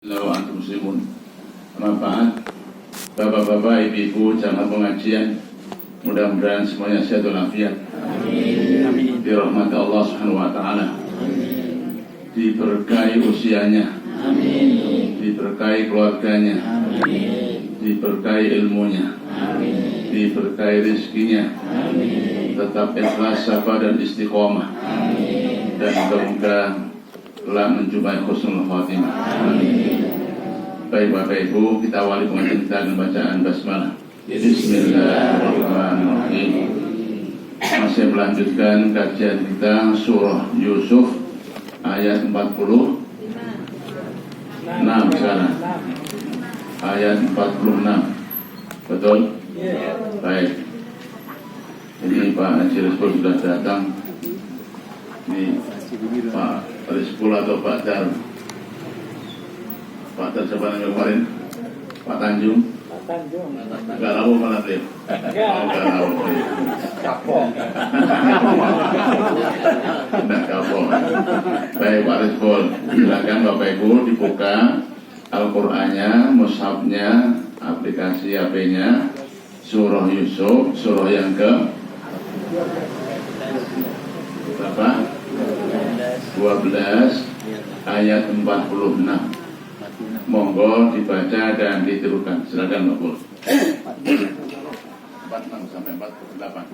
Antum muslimun. Manfaat bapak-bapak, ibu-ibu, jamaah pengajian, mudah-mudahan semuanya sehat walafiat. Amin. Dirahmati Allah Subhanahu wa taala. Diberkahi usianya. Amin. Diberkahi keluarganya. Amin. Diberkahi ilmunya. Amin. Diberkahi rezekinya. Amin. Tetap ikhlas, sabar dan istiqomah. Amin. Dan semoga telah menjumpai husnul khotimah. Amin. Baik Bapak Ibu, kita awali pengajian kita dengan bacaan basmalah. Bismillahirrahmanirrahim. Masih melanjutkan kajian kita surah Yusuf ayat 46 sekarang. Ayat 46. Betul? Baik. Ini Pak Haji Rizpul sudah datang. Ini Pak Rizpul atau Pak Dar? Pak Dar siapa namanya kemarin? Pak Tanjung? Pak Tanjung. Enggak tahu mana dia? Enggak tahu. Kapok. Enggak kapok. Baik Pak Rizpul, silakan Bapak Ibu dibuka Al-Qur'annya, mushafnya, aplikasi HP-nya, surah Yusuf, surah yang ke berapa? 12 ayat 46. Monggo dibaca dan ditirukan. Silakan Pak Pul. 46 sampai 48.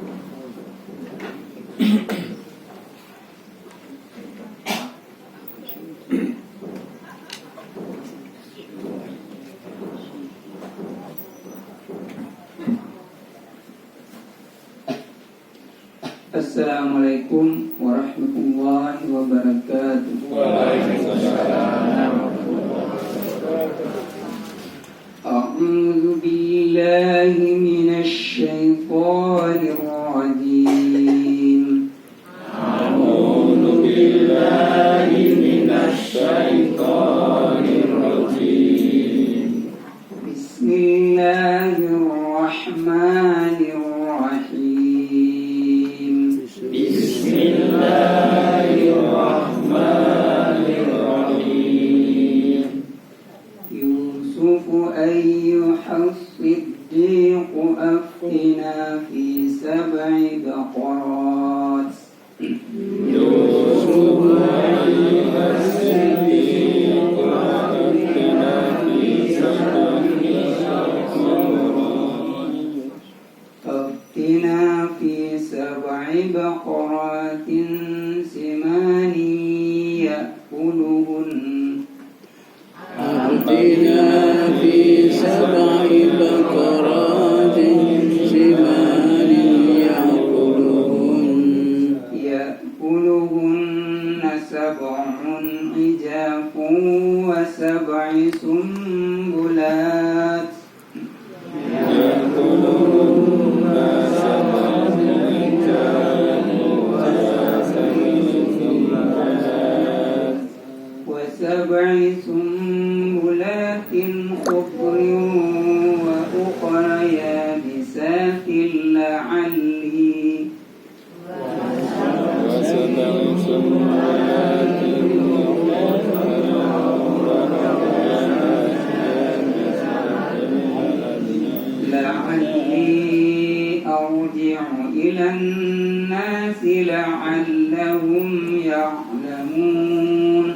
Assalamualaikum warahmatullahi wabarakatuh. Waalaikumsalam. A'udzu billahi minasy syaithanir rajim. A'udzu billahi minasy syaithanir rajim. Bismillahirrahmanirrahim. Bismillahirrahmanirrahim. Yusuf ayyuhas siddiq aftina fi sab'i baqarat. Yusuf ayyuhas siddiq aftina fi sab'i baqarat. أفتنا في سبع بقرات سمان يأكلهن أفتنا في سبع بقرات سمان يأكلهن سبع عجاف وسبع سنبلات وسبع سنبلات خضر وأخر يابسات لعلي أرجع إلى الناس لعلهم يعلمون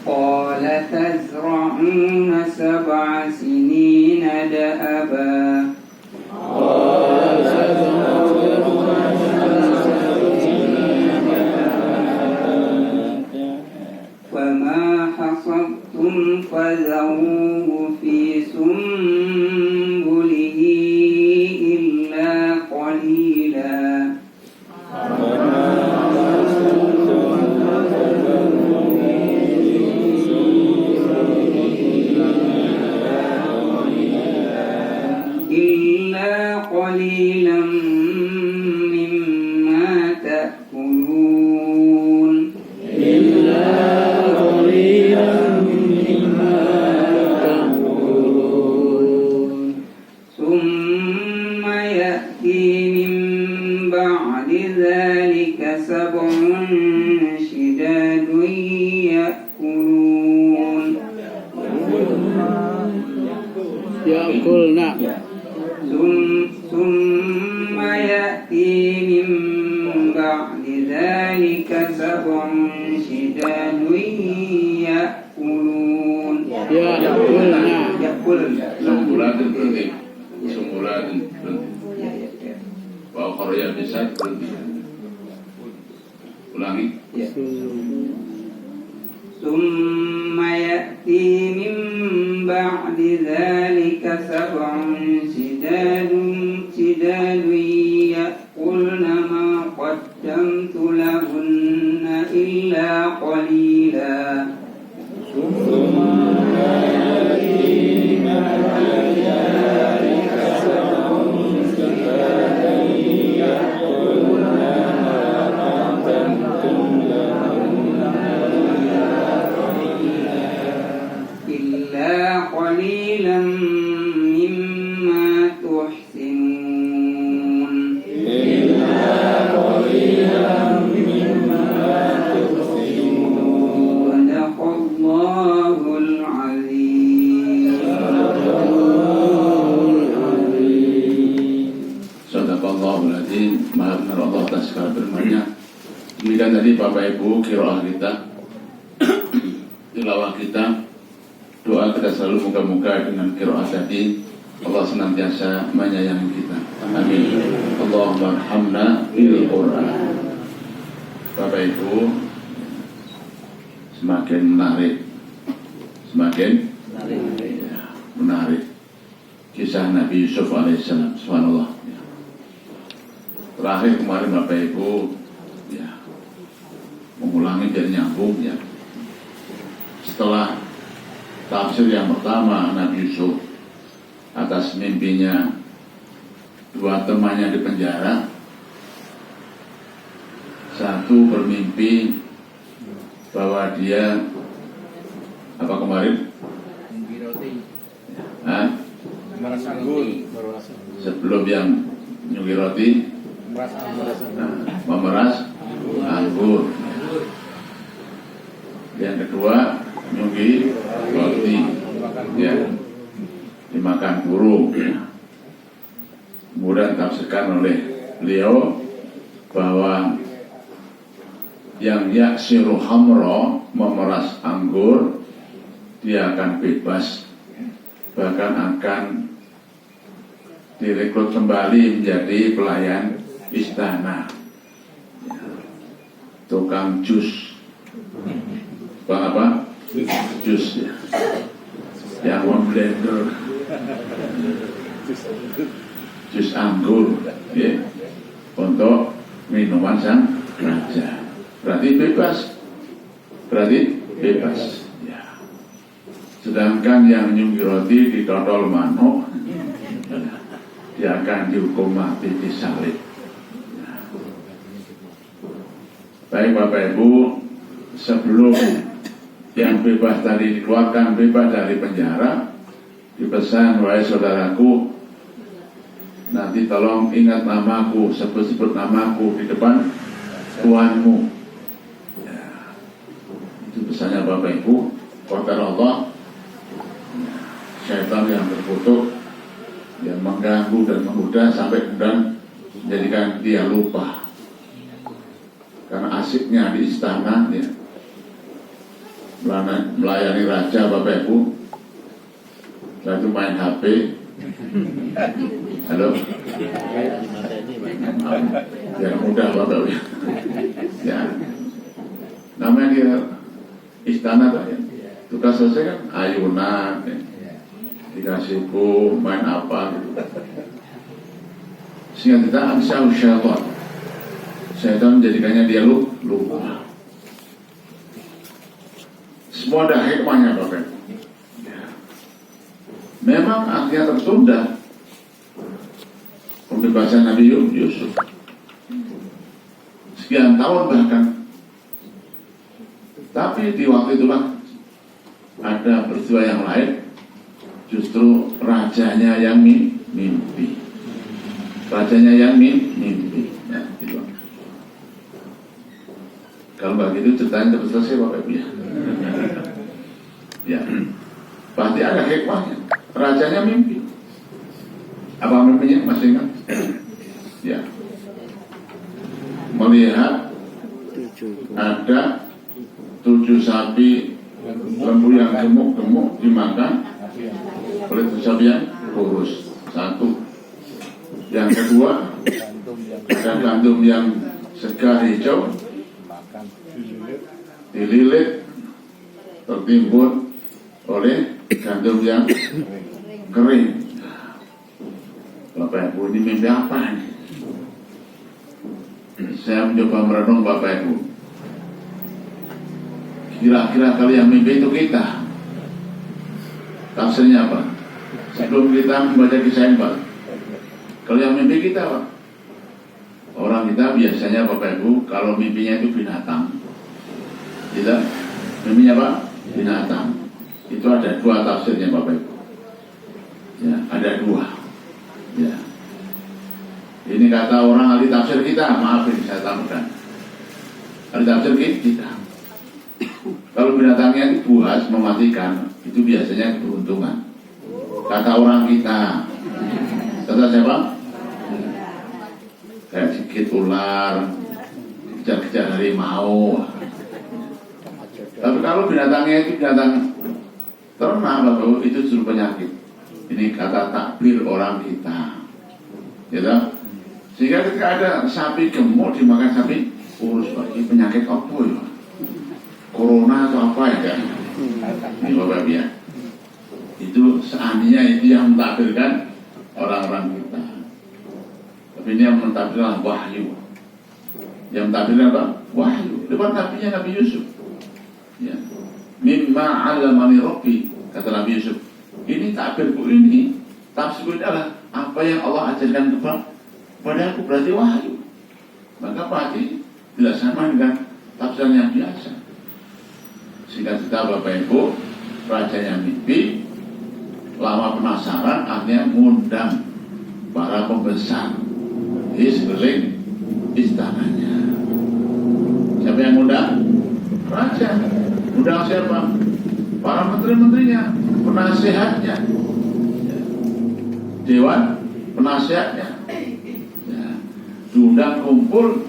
قال تزرعون 7 سنين دأبا فما حصدتم فذروه في سنبله إلا قليلا مما تأكلون ثم يأتي يأتي من بعد ذلك سبع شداد يأكلون Ya'kulna. ثم يأتي من بعد ذلك سبع شداد يأكلون Ya'kulna. Sumulatin berhenti. Sumulatin berhenti. Wa qarya bisa berhenti. Ulangi. ثم يأتي من بعد ذلك سبع شداد يأكلن ما قدمت لهن إلا قليلا إلا قليلا مما تحسنون صدق الله العظيم Sadaqallahul adzim. Maha benar Allah atas segala firman-Nya. Demikian tadi Bapak Ibu qiraah kita, tilawah kita, doa kita selalu moga-moga dengan qiraah tadi Allah senantiasa menyayangi kita. Amin. Allahumma arhamna bil Qur'an. Bapak Ibu, semakin menarik, menarik kisah Nabi Yusuf alaihissalam. Subhanallah. Terakhir kemarin Bapak Ibu mengulangi biar nyambung ya. Setelah tafsir yang pertama Nabi Yusuf atas mimpinya dua temannya di penjara, satu bermimpi bahwa dia apa kemarin? Sebelum yang nyugi roti, memeras anggur. Yang kedua nyugi roti, ya, dimakan burung. Kemudian tafsirkan oleh beliau bahwa yang yaksiru hamro, memeras anggur, dia akan bebas, bahkan akan direkrut kembali menjadi pelayan istana, tukang jus, apa? Jus ya, yang memblender jus anggur, ya, untuk minuman sang raja. Berarti bebas. Ya. Sedangkan yang nyunggi roti didodol manuk, dia akan dihukum mati, disalib. Baik Bapak Ibu, sebelum yang bebas tadi dikeluarkan, bebas dari penjara, dipesan, wahai saudaraku, nanti tolong ingat namaku, sebut-sebut namaku di depan Tuhanmu. Ya, itu pesannya Bapak Ibu. Qatar Allah, syaitan yang terkutuk, yang mengganggu dan menggoda sampai kemudian menjadikan dia lupa. Karena asiknya di istana, ya, melayani raja Bapak Ibu, lalu main HP. Halo, yang mudah Bapak Ibu, ya, namanya dia istana Pak, ya. Tugas selesai kan ayunan, ya. Dikasih buku, main apa gitu. Sehingga kita ansa'u syaitan menjadikannya dia lupa. Semua ada hikmahnya Bapak. Memang akhirnya tertunda pembebasan Nabi Yusuf sekian tahun bahkan. Tapi di waktu itulah ada peristiwa yang lain. Justru rajanya yang mimpi. rajanya yang mimpi. Nah, gitu. Kalau nggak gitu ceritanya terus selesai Bapak Ibu ya. Ya, pasti ada hikmahnya. Rajanya mimpi. Apa mimpinya masih ingat? Ya, melihat ada 7 sapi lembu yang gemuk-gemuk dimakan oleh 7 sapi yang kurus. 1. Yang kedua, ada gandum yang segar hijau dililit tertimbun oleh gandum yang kering. Bapak Ibu, ini mimpi apa nih? Saya mencoba merenung Bapak Ibu. Kira-kira kalau yang mimpi itu kita, tafsirnya apa? Sebelum kita membaca kisah yang baru, kalau yang mimpi kita Pak, orang kita biasanya Bapak Ibu kalau mimpinya itu binatang, tidak? Mimpinya Pak? Binatang. Itu ada 2 tafsirnya Bapak Ibu. Ya, ada 2. Ya. Ini kata orang ahli tafsir kita, maaf ini saya tambahkan. Ahli tafsir kita. Kalau binatangnya itu buas mematikan, itu biasanya keberuntungan. Kata orang kita. Kata siapa? Kayak sedikit ular, kejar-kejar harimau. Tapi kalau binatangnya itu binatang ternak, Bapak, itu justru penyakit. Ini kata takbir orang kita, gitu. Sehingga ketika ada sapi gemuk dimakan sapi kurus, bagi penyakit apa ya? Corona atau apa ya? Ini Bapak ya. Itu seandainya itu yang mentakbirkan orang-orang kita. Tapi ini yang mentakbirkan wahyu. Yang mentakbirkan apa? Wahyu. Depan nabinya Nabi Yusuf. Ya. Mimma 'allamani Rabbi, kata Nabi Yusuf. Ini takbirku ini, tafsirku ini adalah apa yang Allah ajarkan kepada aku, berarti wahyu. Maka pasti tidak sama dengan tafsiran yang biasa. Singkat cerita Bapak Ibu, rajanya mimpi, lama penasaran, akhirnya mengundang para pembesar di sekeliling istananya. Siapa yang mengundang? Raja. Undang siapa? Para menteri-menterinya, penasehatnya, dewan penasehatnya, ya, diundang kumpul.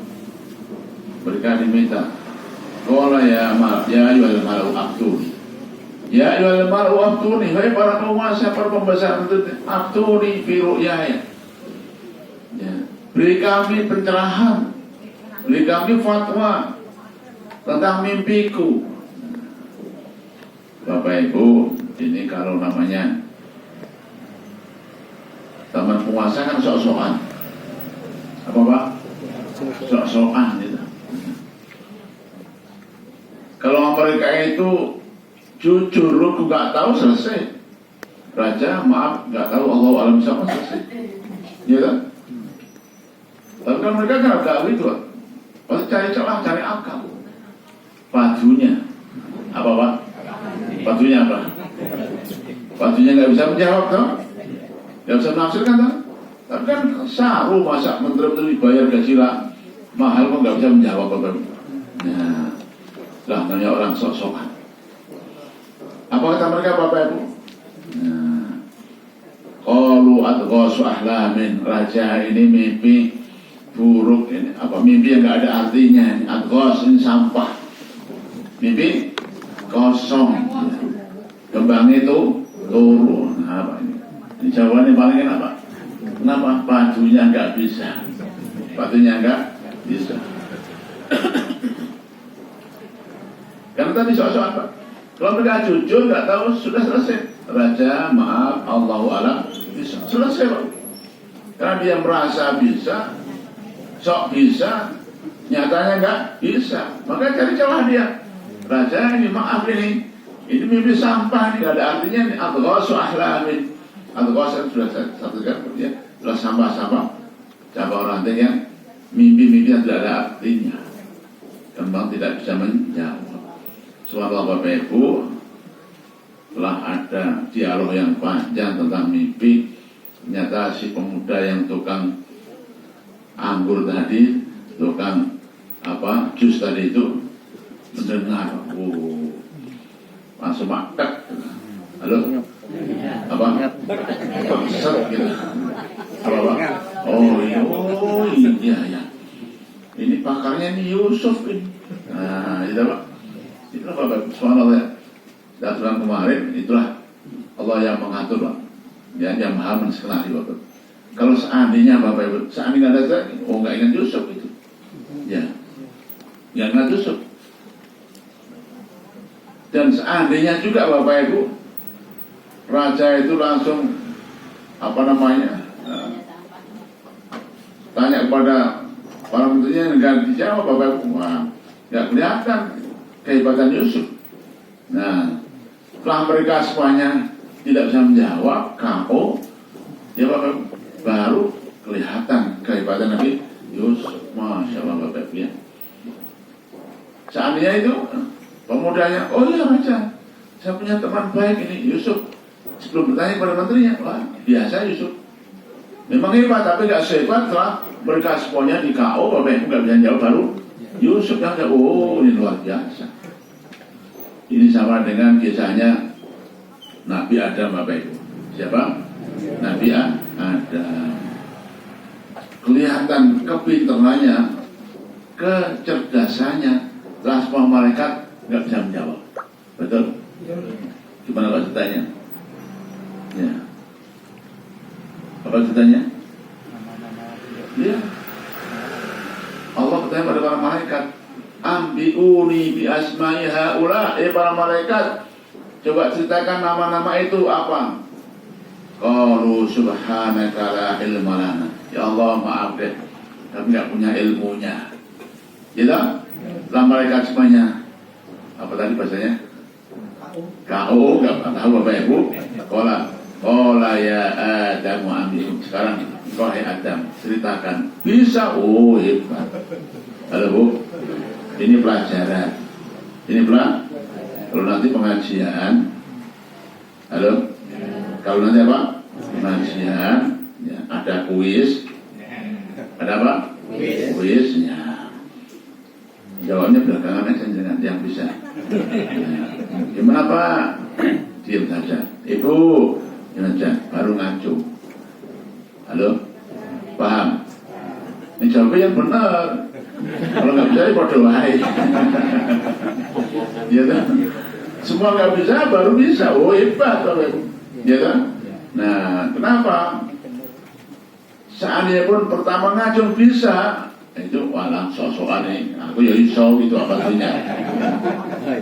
Mereka diminta, qala ya ayyuhal mala'u aftuni, ya ayyuhal mala'u aftuni, hai para penguasa, para pembesar, aftuni fi ru'yaya, ya, beri kami pencerahan, beri kami fatwa tentang mimpiku. Bapak Ibu, ini kalau namanya taman penguasa kan sok-sokan. Apa Pak? Sok-sokan gitu. Kalau mereka itu jujur, lu gak tahu, selesai. Raja maaf gak tahu, Allah alam sama, selesai. Ya kan? Tapi kalau mereka gak tahu itu, pasti cari celah, cari akal. Pajunya apa Pak? Pajunya apa? Pajunya nggak bisa menjawab kan? Nggak bisa menafsirkan kan? Tapi kan saru masa menteri-menteri bayar gaji lah mahal kok nggak bisa menjawab apa? Nah, lah namanya orang sok-sokan. Apa kata mereka Bapak Ibu? Nah, qalu adghasu ahlamin, raja ini mimpi buruk ini, apa mimpi yang nggak ada artinya ini, adghas ini sampah, mimpi kosong. Kembang itu turun. Nah, apa ini? Di Jawa ini paling apa? Kenapa pajunya nggak bisa? Pajunya nggak bisa. Karena tadi soal apa? Kalau mereka jujur nggak tahu, sudah selesai. Raja maaf, Allahu a'lam, bisa selesai Pak. Karena dia merasa bisa, sok bisa, nyatanya nggak bisa. Maka cari celah dia. Raja ini maaf ini mimpi sampah, ini gak ada artinya, ini adghasu ahlamin. Adghas sudah satu kan ya, sudah sampah-sampah cabang ranting yang mimpi-mimpi yang tidak ada artinya. Kembang tidak bisa menjawab. Subhanallah Bapak Ibu, telah ada dialog yang panjang tentang mimpi. Ternyata si pemuda yang tukang anggur tadi, tukang jus tadi itu mendengar, langsung makan. Halo, bangsat gitu. Oh iya ya. Ini pakarnya ini Yusuf ini. Nah, itu Pak. Itulah Bapak, subhanallah ya. Dan kemarin itulah Allah yang mengatur Pak. Yang maha menskenario Bapak. Kalau seandainya Bapak Ibu, seandainya ada saya, nggak ingat Yusuf itu. Ya, nggak ingat Yusuf. Dan seandainya juga Bapak Ibu, raja itu langsung tanya kepada para menterinya negara dijawab Bapak Ibu, nggak kelihatan kehebatan Yusuf. Nah, setelah mereka semuanya tidak bisa menjawab, KO, ya Bapak Ibu, baru kelihatan kehebatan Nabi Yusuf. Masya Allah Bapak Ibu ya. Seandainya itu pemudanya, oh iya raja, saya punya teman baik ini Yusuf. Sebelum bertanya kepada menterinya, wah biasa Yusuf. Memang hebat, tapi gak sehebat setelah mereka semuanya di KO, Bapak Ibu gak bisa jawab, baru Yusuf yang ada, ini luar biasa. Ini sama dengan kisahnya Nabi Adam Bapak Ibu. Siapa? Nabi Adam. Kelihatan kepintarannya, kecerdasannya, setelah semua malaikat gak bisa menjawab. Betul? Gimana Pak ceritanya? Ya. Apa ceritanya? Ya. Allah bertanya pada para malaikat, ambiuni bi asma'i haula, para malaikat, coba ceritakan nama-nama itu apa? Qalu subhanaka la ilma lana. Ya Allah maaf deh, kami enggak punya ilmunya. Gitu? Setelah malaikat semuanya, apa tadi bahasanya? Kau enggak tahu Bapak Ibu? Qala ya Adam wa ambikum. Sekarang wahai Adam, ceritakan. Bisa, hebat. Halo Bu, ini pelajaran. Ini kalau nanti pengajian. Halo, kalau nanti apa? Pengajian, ya, ada kuis. Ada apa? Kuisnya. Jawabnya belakangan aja dengan yang bisa. Gimana Pak? Diam saja. Ibu, diam saja. Baru ngacu. Halo, paham? Ini jawabnya yang benar. Kalau nggak bisa, bodoh wae. Ya kan? Semua nggak bisa, baru bisa. Hebat, Bapak Ibu. Ya kan? Nah, kenapa? Seandainya pun pertama ngajung bisa, itu walang sosokan nih. Aku ya iso gitu apa artinya?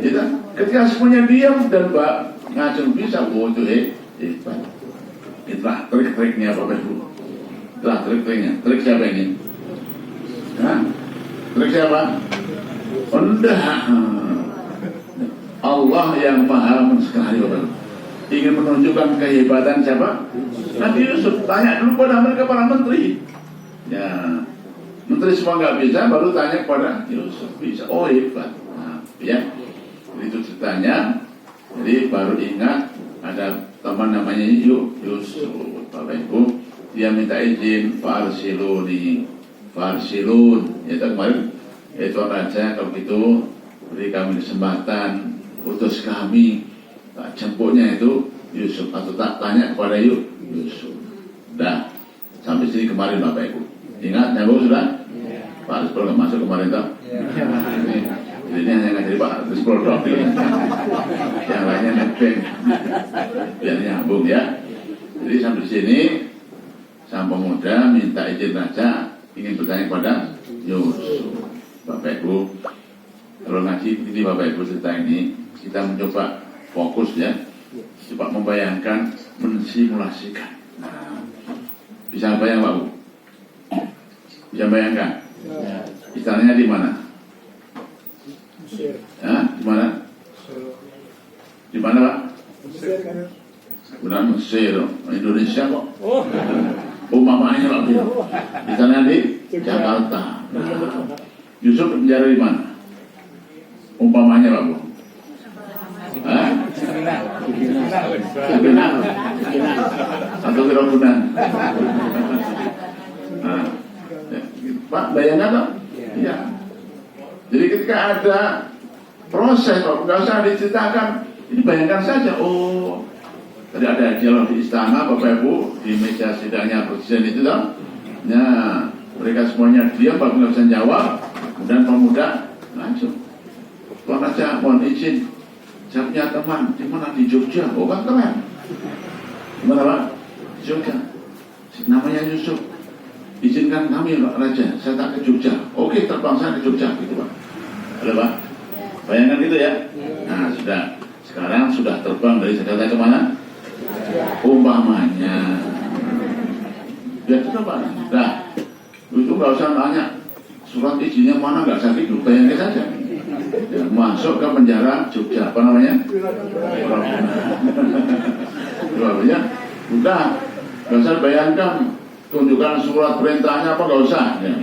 Ya kan? Ketika semuanya diam dan ngajung bisa, itu hebat. Itulah trik-triknya Bapak Ibu. Itulah trik-triknya. Trik siapa ini? Hah? Trik siapa? Enggak. Allah yang maha sekali Bapak Ibu. Ingin menunjukkan kehebatan siapa? Nabi Yusuf. Tanya dulu pada mereka para menteri. Ya, menteri semua nggak bisa, baru tanya kepada Yusuf bisa. Hebat. Nah, ya, itu ceritanya. Jadi baru ingat ada teman namanya Yusuf. Bapak Ibu, dia minta izin farsilun. Ya kemarin itu raja, kalau gitu beri kami kesempatan, utus kami. Tak jemputnya itu Yusuf, atau tak tanya kepada Yusuf. Dah sampai sini kemarin Bapak Ibu. Ingat nyambung sudah? Pak Rizpol nggak masuk kemarin tak? Ini hanya ngajari Pak Rizpol doang. Yang lainnya nebeng. Biar nyambung ya. Jadi sampai sini sang pemuda minta izin raja, ingin bertanya kepada Yusuf. Bapak Ibu, kalau ngaji ini Bapak Ibu cerita ini, kita mencoba fokus ya, coba membayangkan, mensimulasikan. Nah, bisa bayang Pak Bu? Bisa bayangkan? Istananya di mana? Di mana? Di mana Pak? Benar Mesir, Indonesia kok. Mamanya Pak Bu. Istananya di Jakarta. Nah, Yusuf penjara di mana? Umpamanya Pak Bu. Cipinang atau Ragunan. Nah, Pak, bayangkan dong? Iya. Jadi ketika ada proses, Pak, nggak usah diceritakan. Ini bayangkan saja, oh, tadi ada dialog di istana, Bapak Ibu, di meja sidangnya presiden itu dong. Nah, mereka semuanya diam, Pak nggak bisa jawab. Kemudian pemuda langsung, Tuan Raja, mohon izin, saya punya teman, di mana? Di Jogja. Oh, kan keren. Di mana, Pak? Di Jogja. Namanya Yusuf. Izinkan kami, Pak Raja, saya tak ke Jogja. Oke, terbang saya ke Jogja, gitu Pak. Ada Pak? Bayangkan gitu ya. Nah, sudah. Sekarang sudah terbang dari Jakarta ke mana? Umpamanya. Ya sudah Pak. Nah, itu nggak usah nanya surat izinnya mana, nggak usah gitu. Bayangkan saja. Ya, masuk ke penjara Jogja, apa namanya? Namanya? Udah, nggak usah bayangkan. Tunjukkan surat perintahnya apa, nggak usah. Ya.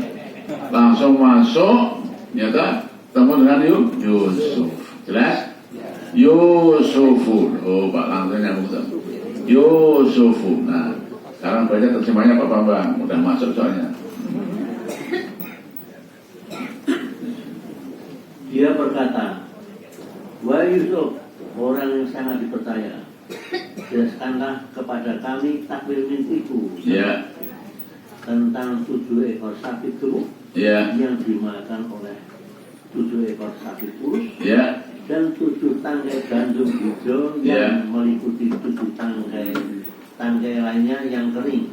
Langsung masuk, nyata temu dengan Yusuf. Jelas? Yusufu. Oh, Pak langsung nyambung. Yusufu. Nah, sekarang baca terjemahnya Pak Bambang. Udah masuk soalnya. Dia berkata, wahai Yusuf, orang yang sangat dipercaya, jelaskanlah kepada kami takwil mimpiku. Ya. Tentang 7 ekor sapi gemuk yang dimakan oleh 7 ekor sapi kurus dan 7 tangkai gandum hijau yang meliputi 7 tangkai lainnya yang kering,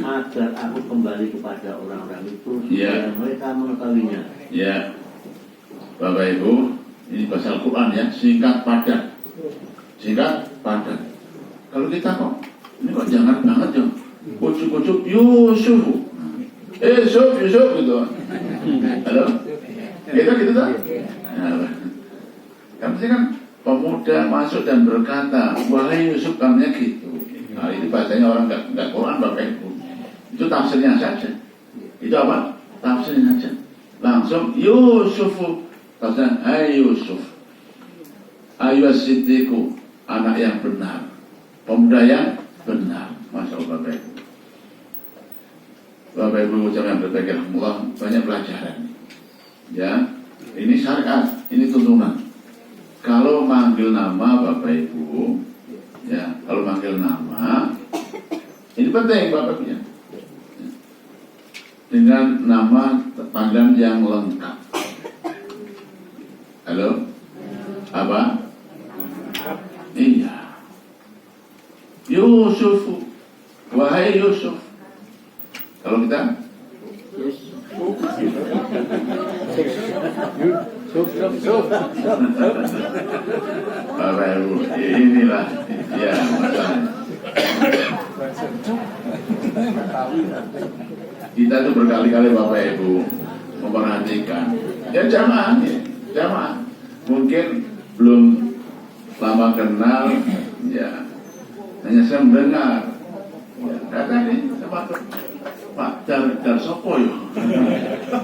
agar aku kembali kepada orang-orang itu supaya mereka mengetahuinya. Ya, Bapak Ibu, ini bahasa Al-Quran ya, singkat padat. Kalau kita kok, ini kok jangan banget ya. Ucuk-ucuk Yusuf, Yusuf gitu. Halo, kita gitu tak? Nah, kan pemuda masuk dan berkata, wahai Yusuf, katanya gitu. Nah, ini bahasanya orang nggak Quran, Bapak Ibu. Itu tafsirnya saja. Itu apa? Tafsirnya saja. Langsung Yusuf, tafsirnya, hai Yusuf, ayu siddiqu, anak yang benar, pemuda yang benar. Masya Allah, Bapak Ibu. Bapak Ibu yang berbagai rahmatullah, banyak pelajaran. Ya, ini syariat, ini tuntunan. Kalau manggil nama Bapak Ibu, ya, kalau manggil nama, ini penting Bapak Ibu ya. Dengan nama panggilan yang lengkap. Halo? Apa? Iya. Yusuf. Wahai Yusuf. Kalau kita Bapak Ibu, inilah ya masalah. Kita tuh berkali-kali Bapak Ibu memperhatikan. Ya jamaah. Mungkin belum lama kenal, ya hanya saya mendengar. Ya, kata ini sama Pak Dar Sopo ya.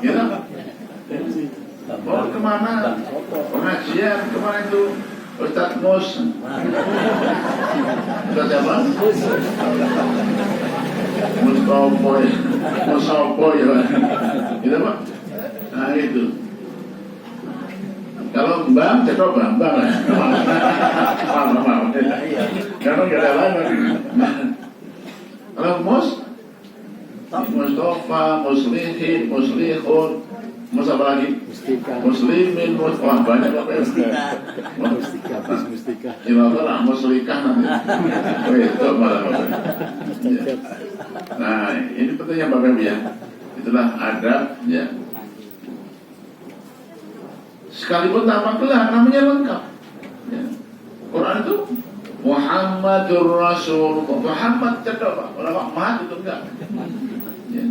Gitu. Oh kemana? Pengajian kemana itu? Ustadz Mus. Ustadz siapa? Mustopo ya. Gitu Pak. Nah itu. Kalau Mbak, cekok Bambang lah. Karena nggak ada lain. Kalau Mus, Mustafa, Muslihin, Muslihun, Mus apa lagi? Muslimin, wah banyak Bapak ya. Mustika. Ibaratnya Muslikah nanti. Oh itu malah Bapak. Nah ini pentingnya Bapak Ibu ya. Itulah adab ya. Sekalipun tanpa gelar, namanya lengkap. Ya. Quran itu Muhammadur Rasulullah. Muhammad cedok Pak. Orang Muhammad itu enggak. Ya.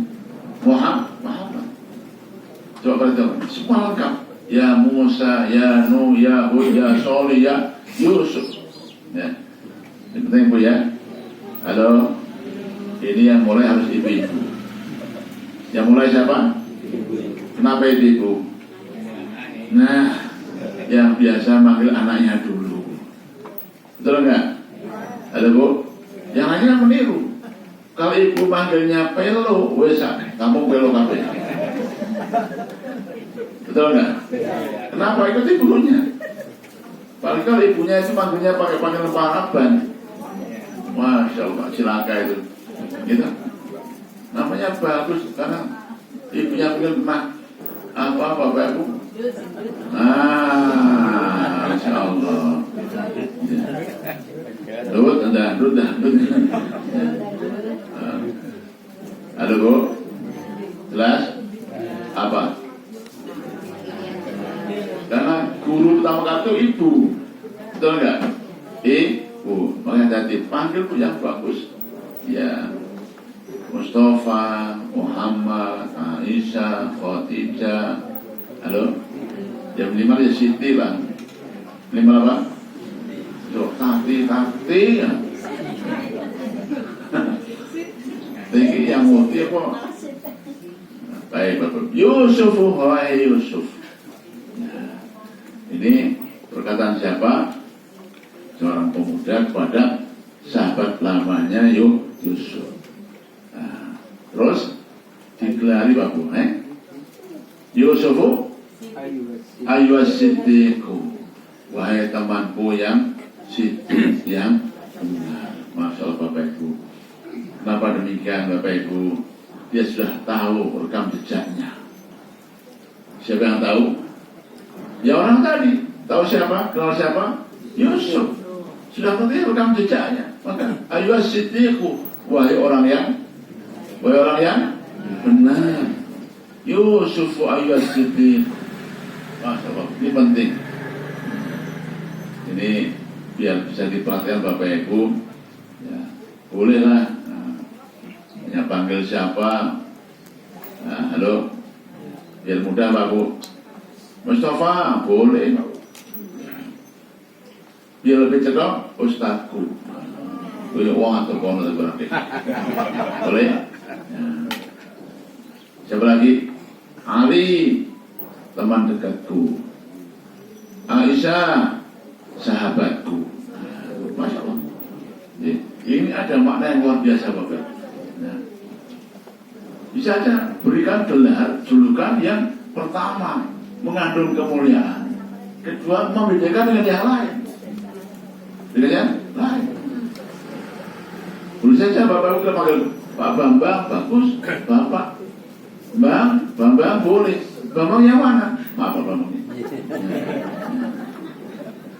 Muhammad. Coba perhatikan. Semua lengkap. Ya Musa, ya Nuh, ya Hud, ya Solih, ya Yusuf. Ya. Ini penting Bu ya. Halo. Ini yang mulai harus ibu-ibu. Yang mulai siapa? Kenapa ibu? Nah, yang biasa manggil anaknya dulu. Betul enggak? Ada Bu? Yang lainnya meniru. Kalau ibu manggilnya pelo, wes kamu pelo kabeh. Betul nggak? Kenapa ikut ibunya? Paling kalau ibunya itu manggilnya pakai panggilan paraban. Masya Allah, cilaka itu. Gitu. Namanya bagus karena ibunya panggil apa bapak ibu? Masya Allah. Dah. Halo Bu, jelas? Apa? Karena guru pertama kali itu ibu, betul nggak? Ibu, makanya tadi panggil Bu yang bagus. Ya, Mustafa, Muhammad, Aisyah, Khadijah. Halo, jam 5 ya Siti lah. 5 apa? Tati ya. Tinggi yang muti apa? Baik Bapak. Yusuf, wahai Yusuf. Nah, ini perkataan siapa? Seorang pemuda kepada sahabat lamanya Yusuf. Nah, terus digelari Bapak. Yusufu ayyuhas-siddiqu, wahai temanku yang siddiq, yang benar. Masya Allah Bapak Ibu. Kenapa demikian Bapak Ibu? Dia sudah tahu rekam jejaknya. Siapa yang tahu? Ya orang tadi. Tahu siapa? Kenal siapa? Yusuf. Sudah tahu rekam jejaknya. Maka ayyuhas-siddiqu, wahai orang yang benar. Yusuf ayyuhas-siddiq. Masya Allah, ini penting. Ini biar bisa diperhatikan Bapak Ibu. Ya, bolehlah. Hanya panggil siapa? Nah, halo. Biar mudah Pak Bu. Mustafa, boleh. Biar lebih cedok, Ustadku. Boleh uang atau kono berarti. Boleh. Ya. Siapa lagi? Ali, teman dekatku. Aisyah, sahabatku. Masya Allah. Ini ada makna yang luar biasa Bapak. Nah, bisa saja berikan gelar julukan yang pertama mengandung kemuliaan, kedua membedakan dengan yang lain. Dengan yang lain. Boleh saja Bapak Ibu panggil Pak Bambang, bagus. Bapak Bambang boleh. Bambang yang mana? Apa Bambang ini?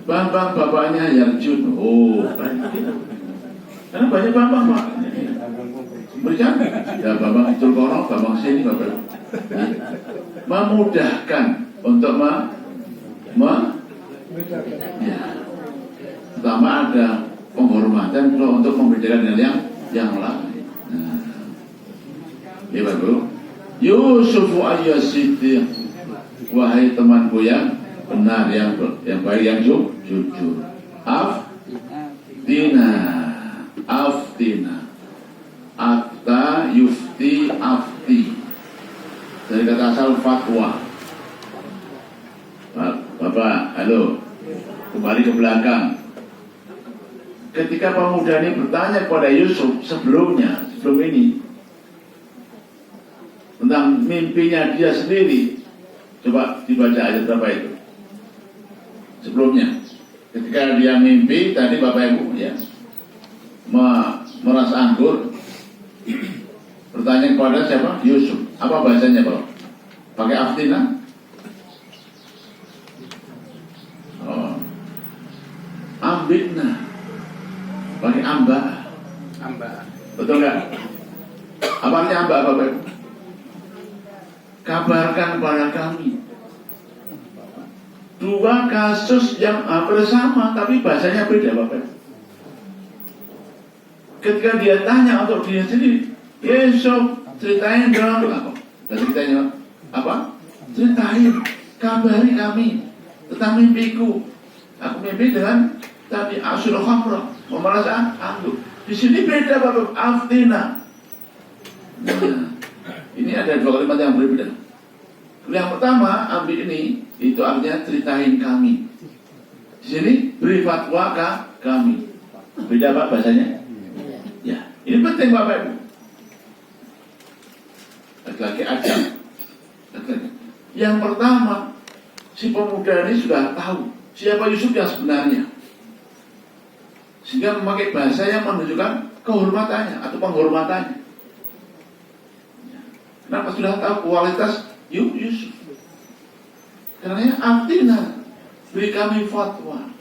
Bambang bapaknya Yarjun. Oh, karena banyak Bambang Pak. Berikan, ya Bambang itu korong, Bambang sini Bapak. Memudahkan untuk ya. Pertama ada penghormatan untuk membedakan dengan yang lain. Nah, ya Bapak. Yusuf ayyuhas-siddiq, wahai temanku yang benar, yang baik, yang jujur. Aftina. Afta yufti afti. Dari kata asal fatwa. Bapak, halo. Kembali ke belakang. Ketika pemuda ini bertanya kepada Yusuf sebelum ini tentang mimpinya dia sendiri, coba dibaca ayat berapa itu sebelumnya. Ketika dia mimpi tadi Bapak Ibu ya meras anggur, bertanya kepada siapa? Yusuf. Apa bahasanya Pak? Pakai aftina? Oh. Ambitna. Pakai amba. Betul nggak? Apa artinya amba Bapak Ibu? Kabarkan pada kami. Dua kasus yang hampir sama tapi bahasanya beda Bapak. Ketika dia tanya untuk dia sendiri, Yusuf ceritain dong apa? Dan ceritanya apa? Ceritain, kabari kami tentang mimpiku. Aku mimpi dengan tadi asyul khamra, memeras anggur. Di sini beda Bapak, aftina. Nah, ini ada dua kalimat yang berbeda. Yang pertama, ambil ini, itu artinya ceritain kami. Di sini beri fatwa kami. Beda Pak bahasanya? Ya, ini penting Bapak Ibu. laki ajak. Yang pertama, si pemuda ini sudah tahu siapa Yusuf yang sebenarnya, sehingga memakai bahasa yang menunjukkan kehormatannya atau penghormatannya. Kenapa sudah tahu kualitas Yusuf? Karena aftina, beri kami fatwa.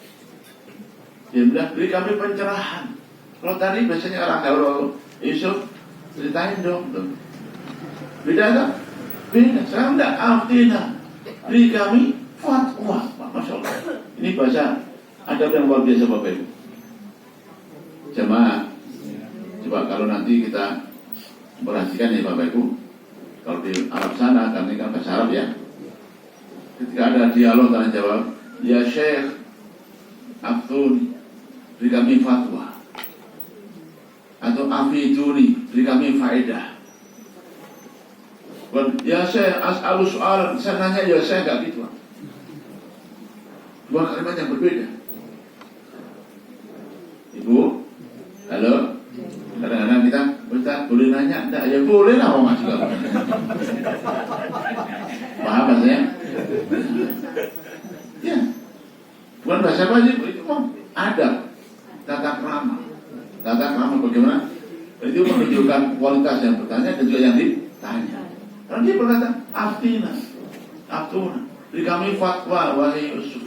Dia bilang beri kami pencerahan. Kalau tadi biasanya orang kalau Yusuf ceritain dong. Beda tak? Beda. Sekarang tidak aftina, beri kami fatwa. Masya Allah. Ini bahasa adab yang luar biasa Bapak Ibu. Jemaah, coba kalau nanti kita perhatikan ya Bapak Ibu, kalau di Arab sana, karena ini kan bahasa Arab ya, ketika ada dialog tanya jawab, ya Syekh Aftuni, beri kami fatwa, atau afiduni, beri kami faedah. Ya Syekh as'alu soal, saya nanya ya Syekh, gak gitu. Dua kalimat yang berbeda. Ibu, halo. Kadang-kadang kita boleh nanya, enggak? Ya boleh lah, orang juga. Paham maksudnya? Ya, bukan bahasa apa sih? Itu adab, tata krama. Tata krama bagaimana? Itu menunjukkan kualitas yang bertanya dan juga yang ditanya. Karena dia berkata, aftina, beri kami fatwa, wahai Yusuf.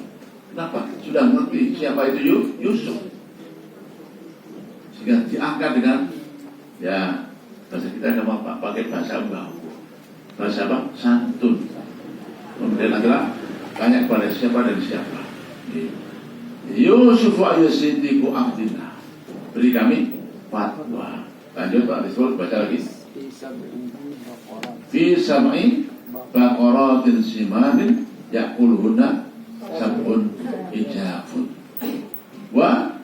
Kenapa? Sudah ngerti siapa itu Yusuf. Sehingga diangkat dengan ya bahasa kita mau pakai bahasa bahasa apa? Santun. Kemudian adalah tanya kepada siapa dan siapa. Yusuf ayusintiku aftina, beri kami fatwa. Lanjut Pak Rizwan baca lagi. Fi sam'i baqaratin simanin yaquluhunna sabun ijafun wa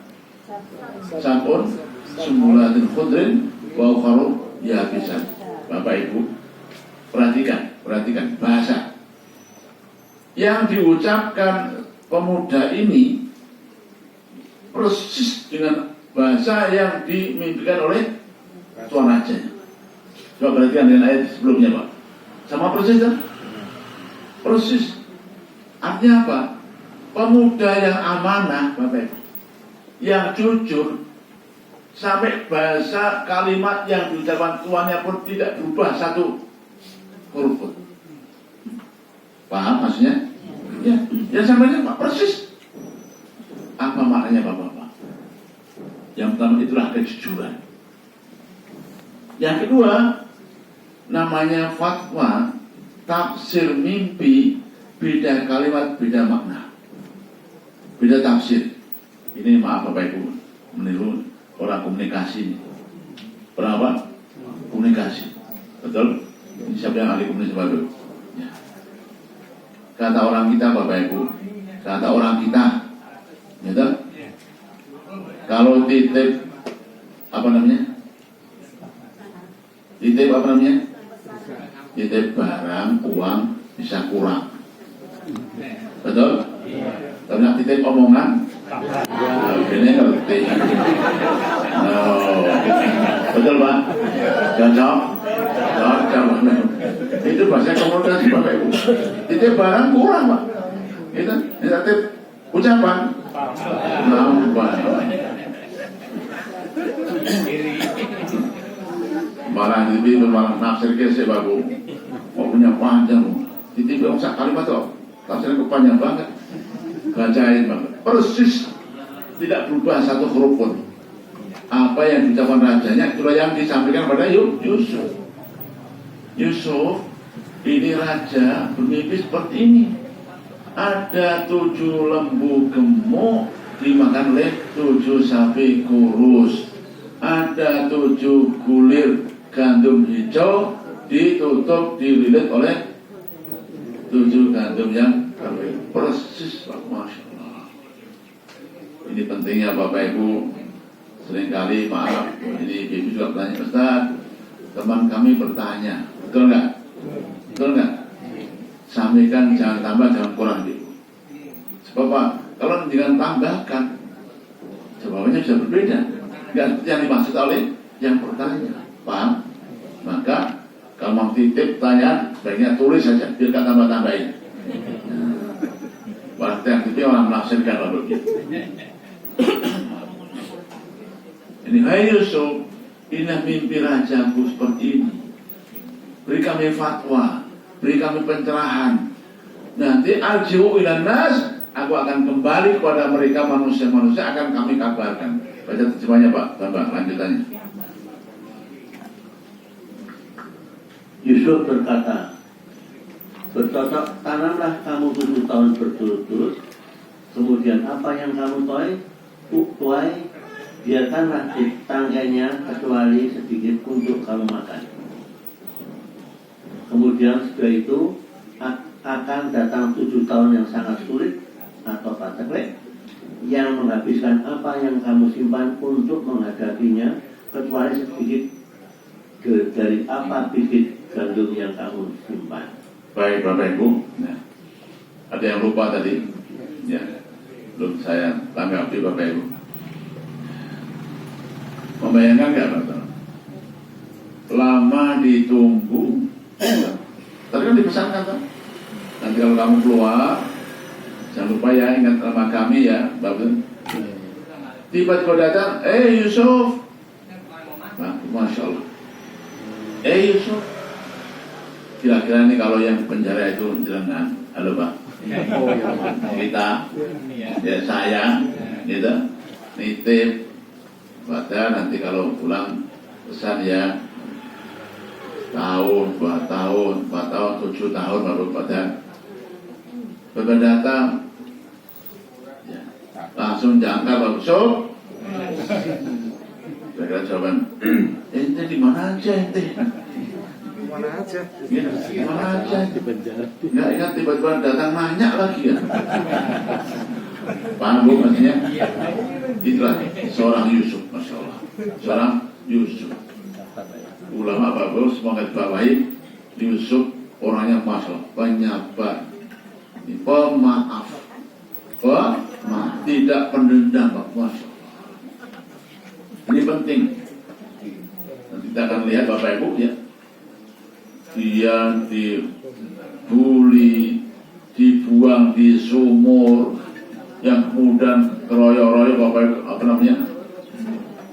sabun sembulatin khudrin wa ukharu yabisan. Bapak Ibu perhatikan bahasa yang diucapkan pemuda ini persis dengan bahasa yang dimimpikan oleh tuan rajanya. Coba perhatikan dengan ayat sebelumnya Pak, sama persis kan? Persis. Artinya apa? Pemuda yang amanah Bapak Ibu, yang jujur, sampai bahasa kalimat yang diucapkan tuannya pun tidak berubah satu huruf pun. Paham maksudnya? Ya, yang sampaikan Pak persis. Apa maknanya Bapak-Bapak? Yang pertama itulah kejujuran. Yang kedua, namanya fatwa, tafsir mimpi, beda kalimat, beda makna, beda tafsir. Ini maaf Bapak Ibu, meniru orang komunikasi ini. Orang apa? Komunikasi. Betul? Ini siapa yang ahli komunikasi Bapak Ibu? Ya. Kata orang kita Bapak Ibu, kata orang kita, gitu? Kalau titip apa namanya? Titip apa namanya? Titip barang, uang bisa kurang. Betul? Tapi nak titip omongan, ini ngerti. Betul Pak? Cocok? Itu bahasa komunikasi Bapak Ibu. Titip barang kurang Pak. Itu titip ucapan nambah. Malah titip malah nafsir kese bagus. Mau punya panjang. Titip orang sak kalimat tuh. Tafsirnya kepanjang banget. Bacain banget. Persis tidak berubah satu huruf pun. Apa yang diucapkan rajanya itulah yang disampaikan pada Yusuf. Yusuf ini raja bermimpi seperti ini. Ada 7 lembu gemuk dimakan oleh 7 sapi kurus. Ada 7 gulir gandum hijau ditutup dililit oleh 7 gandum yang kering. Persis Pak, Masya Allah. Ini pentingnya Bapak Ibu. Seringkali maaf, ini Ibu juga bertanya, Ustaz, teman kami bertanya, betul nggak? Betul nggak? Sampaikan jangan tambah, jangan kurang Ibu. Sebab Pak, kalau jangan tambahkan, jawabannya bisa berbeda. Nggak yang dimaksud oleh yang bertanya, paham? Maka kalau mau titip tanya, baiknya tulis saja, biar gak tambah-tambahin. Berarti aktifnya orang menafsirkan lah begitu. Ini, hai Yusuf, inilah mimpi rajaku seperti ini. Beri kami fatwa, beri kami pencerahan. Nanti arji'u ilan nas, aku akan kembali kepada mereka manusia-manusia, akan kami kabarkan. Baca terjemahnya Pak, tambah lanjutannya. Yusuf berkata, bercocok tanamlah kamu 7 tahun berturut-turut, kemudian apa yang kamu tuai, biarkanlah di tangkainya kecuali sedikit untuk kamu makan. Kemudian setelah itu akan datang 7 tahun yang sangat sulit atau paceklik yang menghabiskan apa yang kamu simpan untuk menghadapinya, kecuali sedikit dari apa bibit gandum yang kamu simpan. Baik Bapak Ibu, nah, ada yang lupa tadi, ya, belum saya tanggapi Bapak Ibu. Membayangkan nggak Bapak? Lama ditunggu, tadi kan dipesankan kan? Nanti kalau kamu keluar, jangan lupa ya ingat nama kami ya, Bapak. Tiba-tiba datang, Yusuf, nah, Masya Allah. Yusuf, kira-kira ini kalau yang penjara itu jenengan, halo Pak, kita, ya saya, gitu, nitip, pada nanti kalau pulang pesan ya, tahun, 2 tahun, 4 tahun, 7 tahun baru pada datang, ya, langsung jangka Pak Yusuf. Kira-kira jawaban, ente di mana aja ente? Mana aja? Ya, mana aja? Nggak ingat tiba-tiba datang nanya lagi ya. Paham Bu maksudnya? Itulah seorang Yusuf, Masya Allah. Seorang Yusuf. Ulama Bapak semoga dibawahi. Yusuf orangnya Masya Allah, penyabar, pemaaf, tidak pendendam, Masya Allah. Ini penting. Nanti kita akan lihat Bapak Ibu ya. Dia dibully, dibuang di sumur, yang kemudian keroyok-royok Bapak Ibu, apa namanya,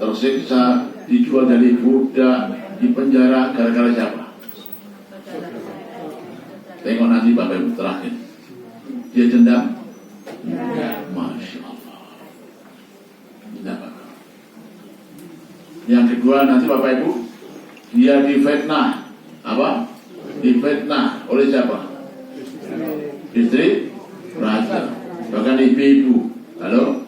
tersiksa, dijual jadi budak, di penjara gara-gara siapa? Tengok nanti Bapak Ibu terakhir. Dia dendam? Masya Allah. Tidak Bapak. Yang kedua nanti Bapak Ibu, dia difitnah. Apa? Difitnah oleh siapa? Istri raja, bahkan ibu-ibu. Halo?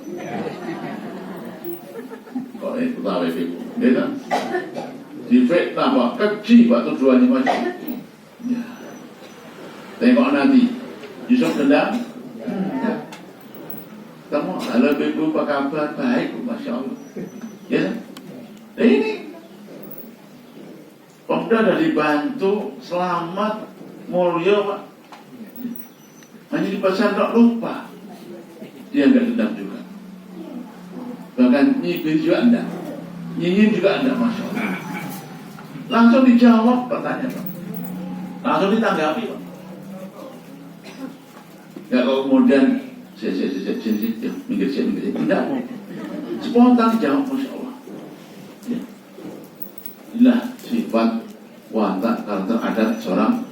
Kok itu tahu ibu? Gitu? Difitnah Pak, keji Pak tujuannya macam. Ya. Tengok nanti, Yusuf dendam. Kamu, halo ibu, apa kabar? Baik, Masya Allah. Ya. Nah ini Pemda sudah dibantu, selamat, mulia Pak. Hanya di pasar tak lupa. Dia enggak dendam juga. Bahkan nyibir juga enggak. Nyinyir juga enggak, Masya Allah. Langsung dijawab pertanyaan Pak. Langsung ditanggapi Pak. Enggak kalau kemudian minggir. Tidak. Spontan dijawab, Masya Allah. Ya. Inilah sifat watak karakter adat seorang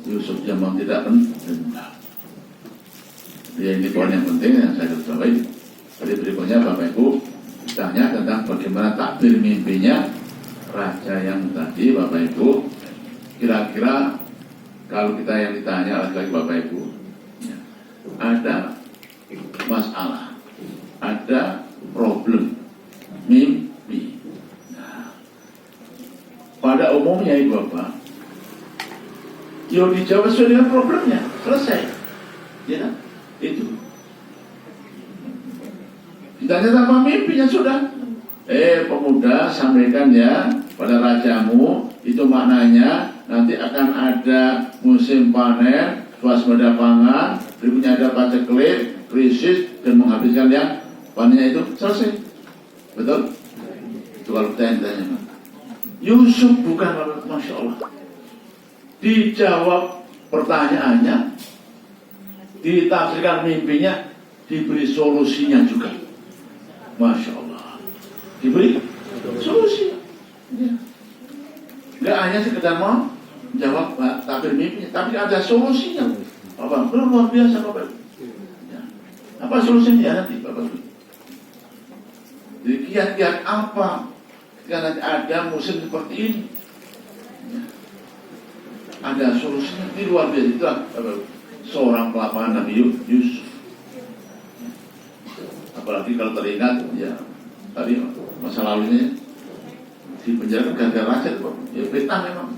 Yusuf yang memang tidak dendam. Dia ini poin yang penting yang saya ketahui. Tadi berikutnya Bapak Ibu ditanya tentang bagaimana takbir mimpinya raja yang tadi Bapak Ibu. Kira-kira kalau kita yang ditanya lagi Bapak Ibu, ya, ada masalah, ada problem mimpi. Pada umumnya Ibu Bapak, yo dijawab sesuai dengan problemnya, selesai. Ya kan? Itu. Ditanya tanpa mimpinya sudah. Pemuda sampaikan ya pada rajamu, itu maknanya nanti akan ada musim panen, swasembada pangan, berikutnya ada paceklik, krisis dan menghabiskan yang panennya itu selesai. Betul? Itu kalau ditanya. Yusuf bukan, Masya Allah. dijawab pertanyaannya, ditafsirkan mimpinya, diberi solusinya juga. Masya Allah, diberi solusi. Ya. Nggak hanya sekedar mau jawab takbir mimpinya, tapi ada solusinya. Bapak, luar biasa Bapak. Ya. Apa solusinya ya nanti Bapak? Jadi kiat-kiat apa ketika nanti ada musim seperti ini? Ya. Ada solusinya, ini luar biasa. Itulah seorang pelapahan Nabi Yusuf. Apalagi kalau teringat, ya tadi masa lalunya di penjara gara-gara raja, ya fitnah memang.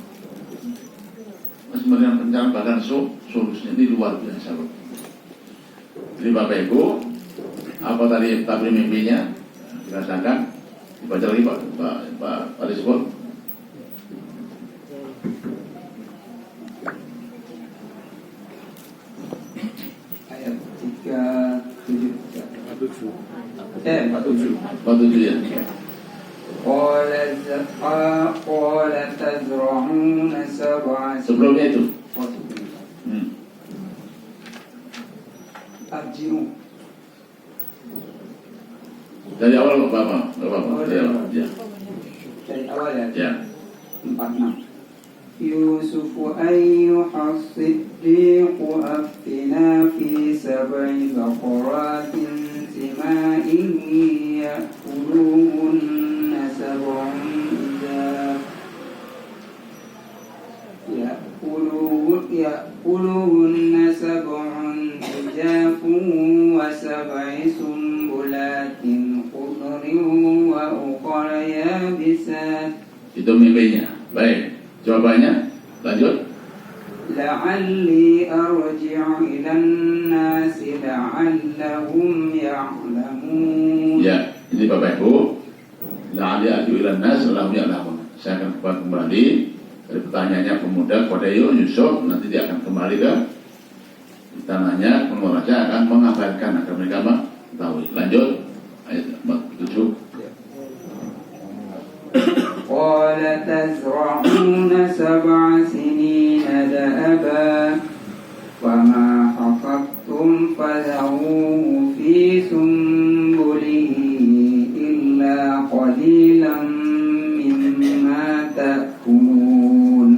Sebenarnya penjara bahkan solusinya ini luar biasa. Jadi Bapak Ibu, apa tadi takbir mimpinya dirasakan? Dibaca lagi Pak Rizwan. Ayat 47 ya. قال تزرعون سبع Sebelumnya itu. أرجعوا Dari awal Bapak. Ya. dari awal Ya. 46 يوسف أيها الصديق أفتنا في 7 بقرات سمان يأكلوهن 7 إذاب يأكلوهن 7 إجاف و7 سنبلات خضر وأخر يابسات. Itu mimpinya. Baik. Jawabannya, lanjut. لعلي أرجع إلى الناس لعلهم يعلمون. Ya, ini Bapak Ibu. La'ali arji'u ilan nas la'allahum ya'lamun. Saya akan kembali dari pertanyaannya pemuda kepada Yusuf. Nanti dia akan kembali ke tanahnya. Raja akan mengabarkan agar mereka mengetahui. Lanjut ayat 47. قال تزرعون 7 سنين دأبا وما حصدتم فذروه في سنبله إلا قليلا مما تأكلون.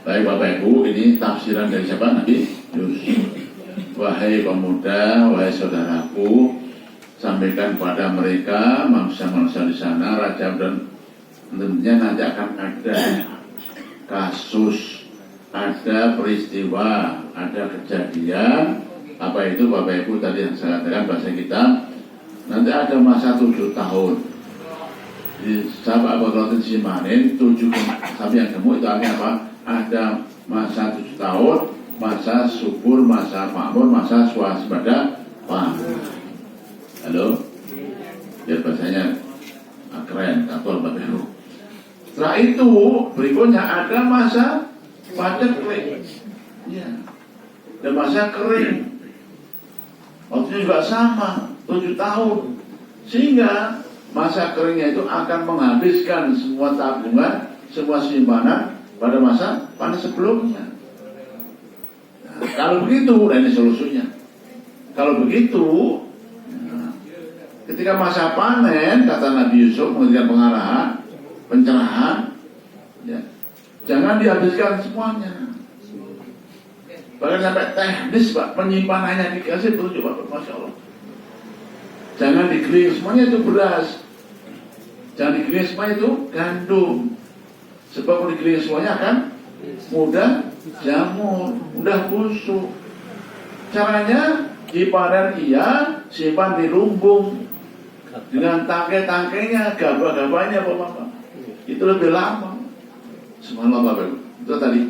Baik Bapak Ibu, ini tafsiran dari siapa? Nabi Yusuf. Wahai pemuda, wahai saudaraku, sampaikan pada mereka manusia-manusia di sana, raja dan tentunya nanti akan ada kasus, ada peristiwa, ada kejadian. Apa itu Bapak Ibu tadi yang saya katakan bahasa kita, nanti ada masa 7 tahun di Sabah Bakaratin Simanin, 7 sapi yang gemuk itu artinya apa? Ada masa 7 tahun, masa subur, masa makmur, masa swasembada pangan. Halo? Biar bahasanya keren, atau Bapak Ibu. Setelah itu berikutnya ada masa padat kering, ya, dan masa kering. Waktunya juga sama, 7 tahun. Sehingga masa keringnya itu akan menghabiskan semua tabungan, semua simpanan pada masa panen sebelumnya. Nah, kalau begitu, nah ini solusinya. Kalau begitu, nah, ketika masa panen, kata Nabi Yusuf memberikan pengarahan, pencerahan, ya, jangan dihabiskan semuanya. Bahkan sampai teknis Pak, penyimpanannya dikasih petunjuk Pak, Masya Allah. Jangan digiling semuanya itu beras, jangan digiling semuanya itu gandum. Sebab kalau digiling semuanya akan mudah jamur, mudah busuk. Caranya dipanen iya, simpan di lumbung dengan tangkai-tangkainya, gabah-gabahnya Bapak. Itu lebih lama. Subhanallah Bapak Ibu. Itu tadi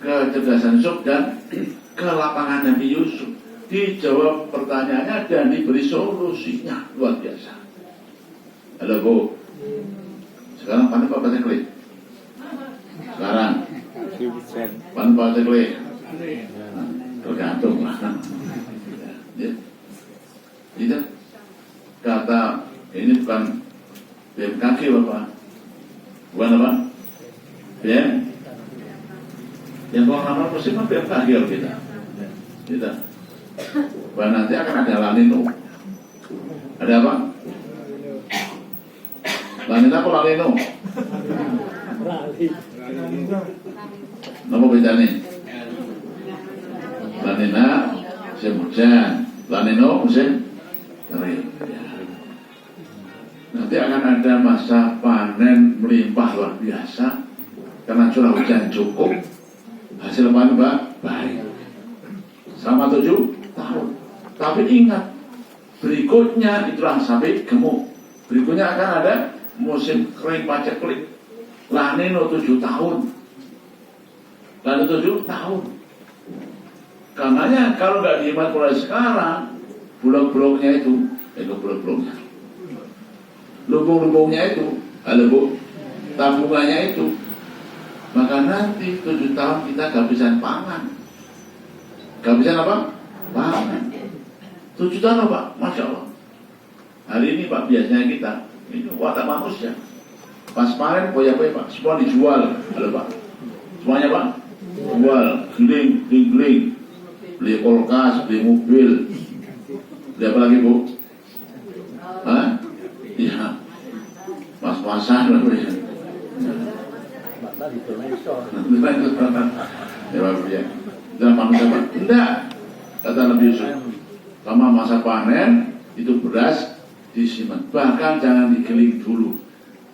kecerdasan Yusuf dan kelapangan Nabi Yusuf. Dijawab pertanyaannya dan diberi solusinya. Luar biasa. Halo Bu. Sekarang panen Pak Teklik. Sekarang panen Pak Teklik. Tergantung lah. Ya. Itu kata ini bukan BMKG Bapak. Bukan apa? Yang kalau nama musim apa yang kahir kita. Bahwa nanti akan ada lanino. Ada apa? Lanina apa lanino? Nama beda nih. Lanina musim hujan, lanino musim kering. Nanti akan ada masa panen melimpah luar biasa karena curah hujan cukup, hasil panen baik selama 7 tahun. Tapi ingat, berikutnya itulah sapi gemuk. Berikutnya akan ada musim kering paceklik, lanino 7 tahun. Lanino 7 tahun. Karenanya kalau nggak dihemat mulai sekarang, blok-bloknya itu blok-bloknya, lubung-lubungnya itu, tabungannya itu, maka nanti 7 tahun kita kehabisan pangan. Kehabisan apa? Pangan. 7 tahun Pak, Masya Allah. Hari ini Pak, biasanya kita ini watak manusia. Pas panen poya-poya Pak, semua dijual. Halo Pak, semuanya Pak, jual, geling. Beli kulkas, beli mobil. Beli apa lagi Bu? Hah? Iya, mas-masan lah beli. Ya Pak, ya. Dan manusia Pak, enggak, kata Nabi Yusuf, sama masa panen itu beras disimpan, bahkan jangan digiling dulu,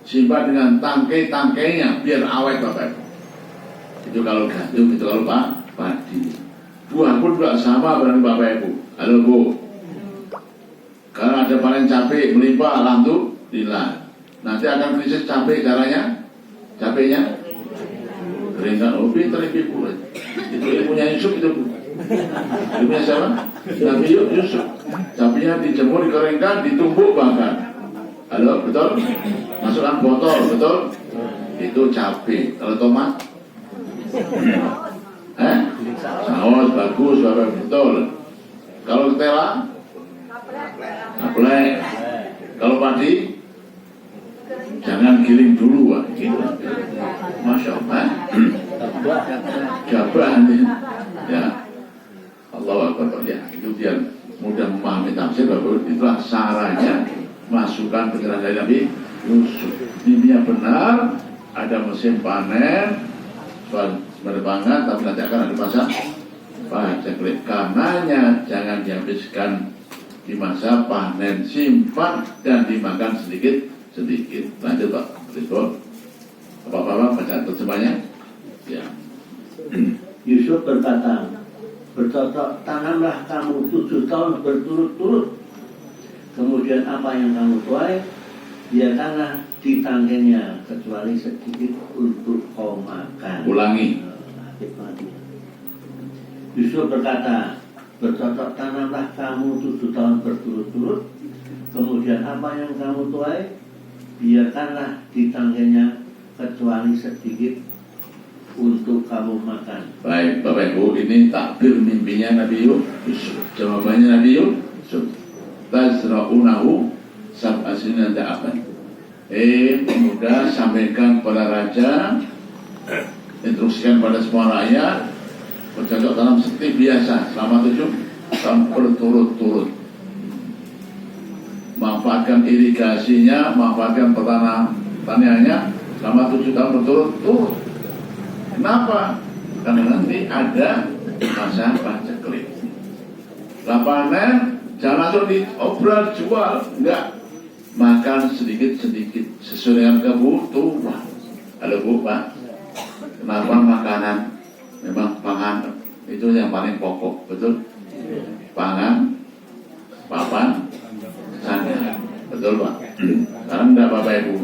simpan dengan tangkai-tangkainya biar awet Bapak. Itu kalau gandum, itu kalau padi. Buah pun juga sama berarti Bapak Ibu. Halo Bu, kalau ada panen cabai melimpah, alhamdulillah. Nanti akan krisis cabai, caranya cabainya keringkan. Oh, pintar Ibu. Itu ilmunya Yusuf itu Bu. Ilmunya siapa? Nabi Yusuf. Cabainya dijemur, dikeringkan, ditumbuk bahkan. Halo, betul? Masukkan botol, betul? Itu cabai. Kalau tomat? Saus, bagus, Bapak, betul. Kalau ketela? Aplek. Kalau padi? Jangan giling dulu, Pak. Gitu. Masya Allah. Gabah ya. Allah Akbar ya. Itu dia mudah memahami tafsir Bapak. Itulah saranya masukkan penjelasan dari Nabi Yusuf. Ini benar, ada musim panen, berpangan, tapi nanti akan ada masa paceklik. Karenanya jangan dihabiskan di masa panen, simpan dan dimakan sedikit. Lanjut Pak, berikut. Bapak-bapak baca terjemahnya. Ya. Yusuf berkata, bercocok tanamlah kamu 7 tahun berturut-turut. Kemudian apa yang kamu tuai, biarkanlah di tangkainya kecuali sedikit untuk kau makan. Ulangi. Yusuf berkata, bercocok tanamlah kamu 7 tahun berturut-turut. Kemudian apa yang kamu tuai, biarkanlah di tangkainya kecuali sedikit untuk kamu makan. Baik Bapak Ibu, ini takbir mimpinya Nabi Yusuf. Jawabannya Nabi Yusuf, tazra'unahu sab'a sinina da'aban. Pemuda, sampaikan pada raja, instruksikan pada semua rakyat, bercocok tanam seperti biasa selama 7 tahun berturut-turut. Manfaatkan irigasinya, manfaatkan pertaniannya selama 7 tahun berturut-turut. Kenapa? Karena nanti ada masa paceklik. Panen jangan langsung diobral jual, enggak. Makan sedikit-sedikit sesuai dengan kebutuhan. Halo Bu, Pak. Kenapa makanan memang pangan itu yang paling pokok, betul? Pangan, papan, sandang, betul Pak? Karena enggak Bapak Ibu,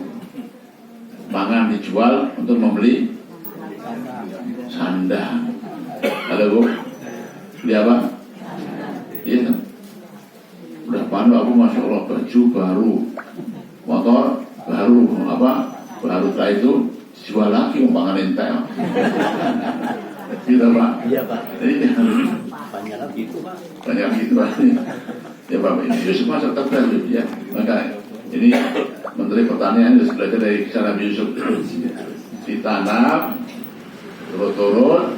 pangan dijual untuk membeli sandang. Halo Bu, beli apa? Iya kan? Udah pandu aku Masya Allah, baju baru, motor baru, apa? Baru setelah itu jual lagi pangan entel. Gitu Pak? Iya Pak. Banyak gitu Pak. Banyak gitu Pak. Ya Pak, ini Yusuf masuk terbaru ya. Maka ini Menteri Pertanian harus belajar dari kisah Nabi Yusuf. Ditanam turut-turut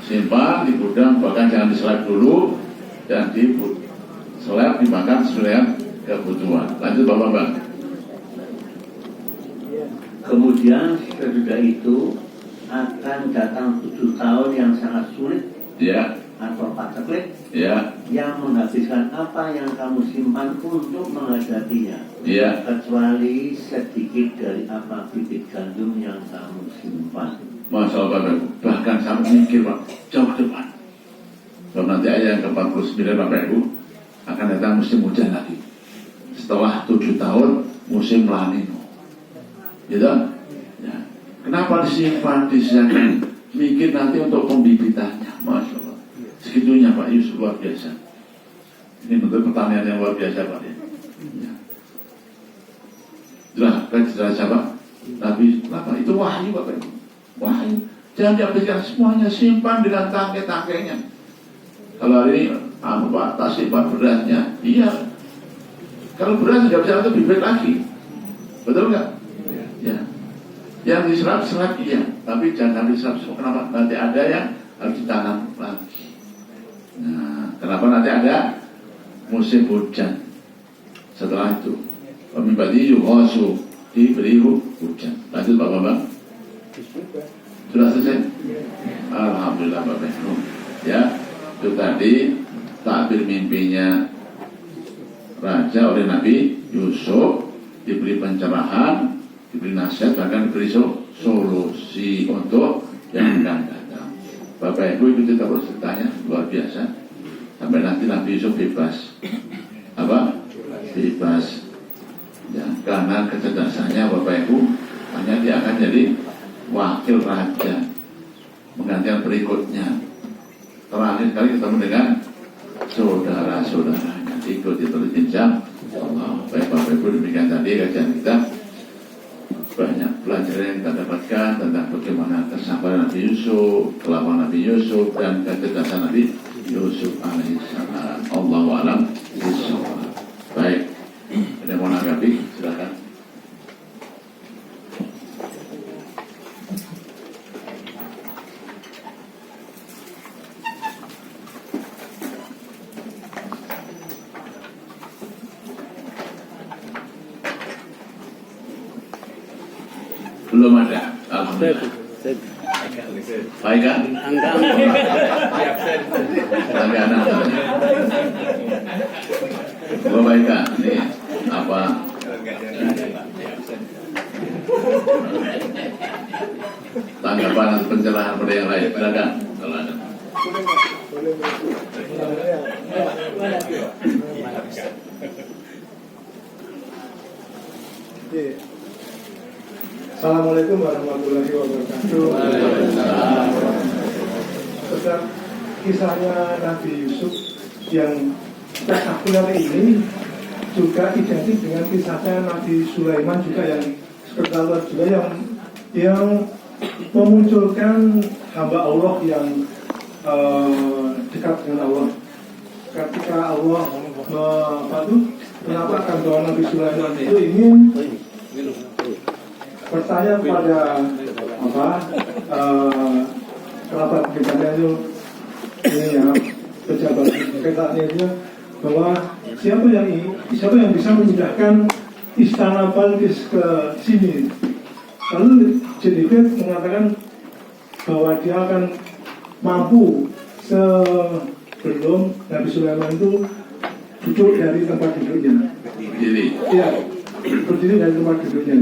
simpan di gudang, bahkan jangan diseleb dulu, dan diseleb dimakan sesuai dengan kebutuhan. Lanjut Bapak. Kemudian sesudah itu akan datang 7 tahun yang sangat sulit, ya, atau paceklik, ya, yang menghabiskan apa yang kamu simpan untuk menghadapinya, ya, kecuali sedikit dari apa bibit gandum yang kamu simpan. Masya Allah Bapak Ibu, bahkan sampai mikir Pak, jauh ke depan. Kalau nanti ayat yang ke-49 Bapak Ibu akan datang musim hujan lagi. Setelah 7 tahun musim La Nino. Gitu? Ya. Kenapa disimpan, disiapkan? Mikir nanti untuk pembibitannya. Masya Allah. Segitunya Pak Yusuf, luar biasa. Ini bentuk pertanyaan yang luar biasa Pak. Ya. Jelas siapa? Nabi apa? Itu wahyu Bapak Ibu. Wahyu. Jangan diabaikan semuanya, simpan dengan tangkai-tangkainya. Kalau hari ini Pak, tak simpan berasnya. Iya. Kalau beras nggak bisa untuk bibit lagi. Betul nggak? Ya. Yang diserap iya, tapi jangan diserap semua. Kenapa? Nanti ada yang harus ditanam lagi. Nah, kenapa nanti ada musim hujan? Setelah itu, pemibadi yuhosu, diberi hujan. Lanjut Bapak. Sudah selesai? Alhamdulillah Bapak. Ya, itu tadi takbir mimpinya raja oleh Nabi Yusuf, diberi pencerahan, diberi nasihat, bahkan diberi solusi untuk yang akan datang. Bapak Ibu ikuti terus ceritanya, luar biasa. Sampai nanti Nabi Yusuf bebas. Apa? Bebas. Ya, karena kecerdasannya Bapak Ibu, hanya dia akan jadi wakil raja, menggantikan berikutnya. Terakhir kali ketemu dengan saudara-saudaranya. Ikuti terus insya Allah. Baik Bapak Ibu, demikian tadi kajian kita. Banyak pelajaran yang kita dapatkan tentang bagaimana kesabaran Nabi Yusuf, kelakuan Nabi Yusuf, dan kecerdasan Nabi Yusuf alaihissalam. Allahu a'lam bishawab. Baik, ada yang mau nanggapi? Silakan. Belum ada. Alhamdulillah. Baik kan? Enggak. Baik kan? Ini apa? Tanggapan atau pencerahan pada yang lain? Silakan. Kalau ada. Assalamualaikum warahmatullahi wabarakatuh. Tentang kisahnya Nabi Yusuf yang spektakuler ini juga identik dengan kisahnya Nabi Sulaiman juga yang spektakuler juga yang memunculkan hamba Allah yang dekat dengan Allah. Ketika Allah menampakkan bahwa Nabi Sulaiman itu ingin percaya pada kerabat dekatnya itu ini ya, pejabat dekatnya itu, bahwa siapa yang bisa memindahkan istana Balkis ke sini. Lalu Jennifer mengatakan bahwa dia akan mampu sebelum Nabi Sulaiman itu duduk dari tempat duduknya. Iya, berdiri dari tempat duduknya.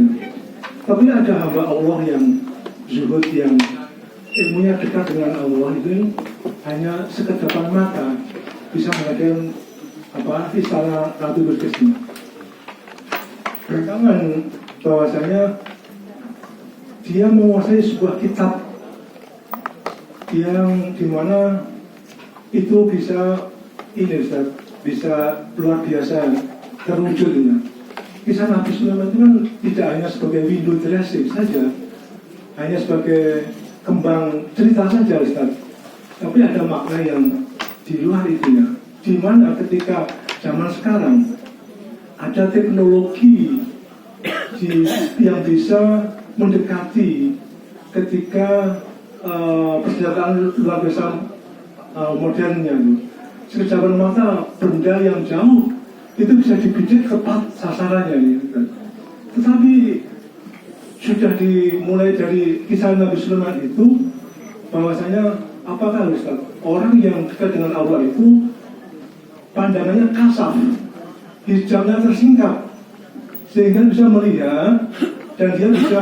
Tapi ada hamba Allah yang zuhud, yang ilmunya dekat dengan Allah, itu hanya sekedapan mata bisa mengadakan istana Ratu Bilqis. Belakangan bahwasanya dia menguasai sebuah kitab yang dimana itu bisa luar biasa terwujudnya. Kisah Nabi Sulaiman itu kan tidak hanya sebagai window dressing saja, hanya sebagai kembang cerita saja Ustaz, tapi ada makna yang di luar itu ya, di mana ketika zaman sekarang ada teknologi yang bisa mendekati ketika persenjataan luar biasa modernnya. Sekejapan mata benda yang jauh itu bisa dibidik tepat sasarannya. Tetapi sudah dimulai dari kisah Nabi Sulaiman itu, bahwasanya apakah Ustaz, orang yang dekat dengan Allah itu pandangannya kasar, hijabnya tersingkap, sehingga bisa melihat dan dia bisa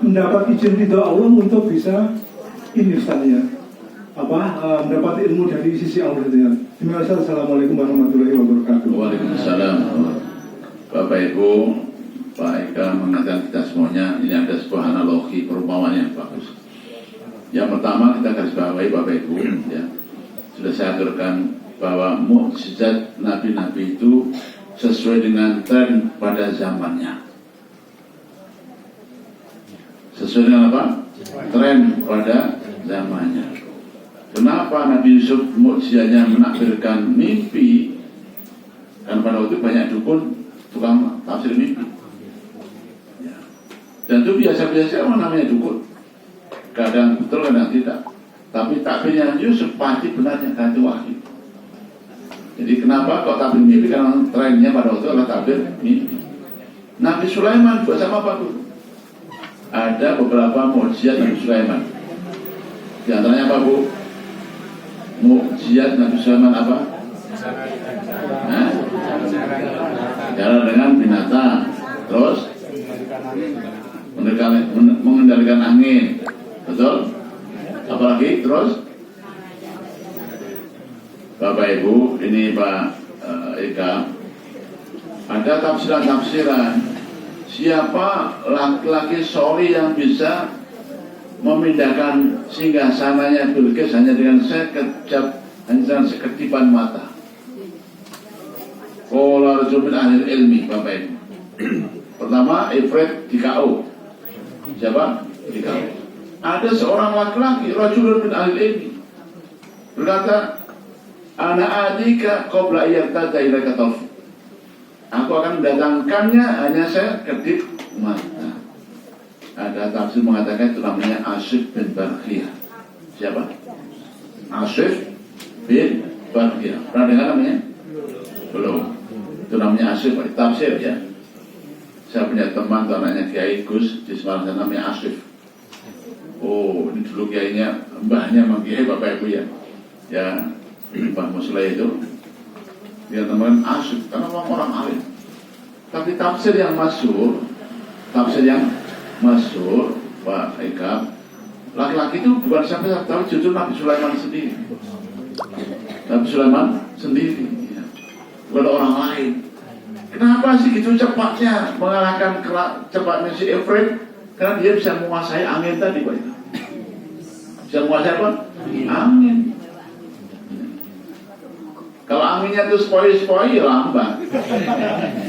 mendapat izin ridho Allah untuk bisa ini Ustaznya mendapat ilmu dari sisi Allah itu ya. Terima kasih. Assalamualaikum warahmatullahi wabarakatuh. Waalaikumsalam. Bapak Ibu, Pak Eka mengatakan kita semuanya ini ada sebuah analogi perumpamaan yang bagus. Yang pertama kita garis bawahi Bapak Ibu, ya, sudah saya aturkan bahwa mukjizat nabi-nabi itu sesuai dengan tren pada zamannya. Sesuai dengan apa? Tren pada zamannya. Kenapa Nabi Yusuf mukjizatnya menakbirkan mimpi? Kan pada waktu banyak dukun tukang tafsir mimpi. Ya. Dan itu biasa-biasa orang namanya dukun. Kadang betul, kadang tidak. Tapi takbirnya Yusuf pasti benarnya karena itu wahyu. Jadi kenapa kok takbir mimpi? Karena trennya pada waktu adalah takbir mimpi. Nabi Sulaiman juga sama Pak Guru. Ada beberapa mukjizat Nabi Sulaiman. Di antaranya apa Bu? Mukjizat Nabi Sulaiman apa? Jalan dengan binatang. Terus mengendalikan angin. Betul? Apalagi terus? Bapak Ibu, ini Pak Eka, ada tafsiran-tafsiran siapa laki-laki soli yang bisa memindahkan singgasananya Bilqis hanya dengan sekedipan mata. Qala rajulun min ahli ilmi, Bapak Ibu. Pertama, Ifrit di KO. Siapa? Di KO. Ada seorang laki-laki, rajulun min ahli ilmi, berkata, ana adika qabla yartada ilaika tawfiq. Aku akan mendatangkannya hanya sekedip mata. Ada tafsir mengatakan itu namanya Asif bin Barkhiyah. Siapa? Asif bin Barkhiyah. Pernah dengar namanya? Belum. Itu namanya Asif, tafsir ya. Saya punya teman anaknya Kiai Gus di Semarang, namanya Asif. Oh, ini dulu kiainya, mbahnya Mang Kiai, Bapak Ibu ya. Ya, Pak Muslim itu dia teman Asif karena orang alim. Tapi tafsir yang masyhur Pak Eka, laki-laki itu bukan sampai tahu, jujur Nabi Sulaiman sendiri. Nabi Sulaiman sendiri, ya. Bukan orang lain. Kenapa sih gitu cepatnya mengalahkan cepatnya si Ifrit? Karena dia bisa menguasai angin tadi, Pak. Bisa menguasai apa? Angin. Kalau anginnya itu spoi-spoi, lambat.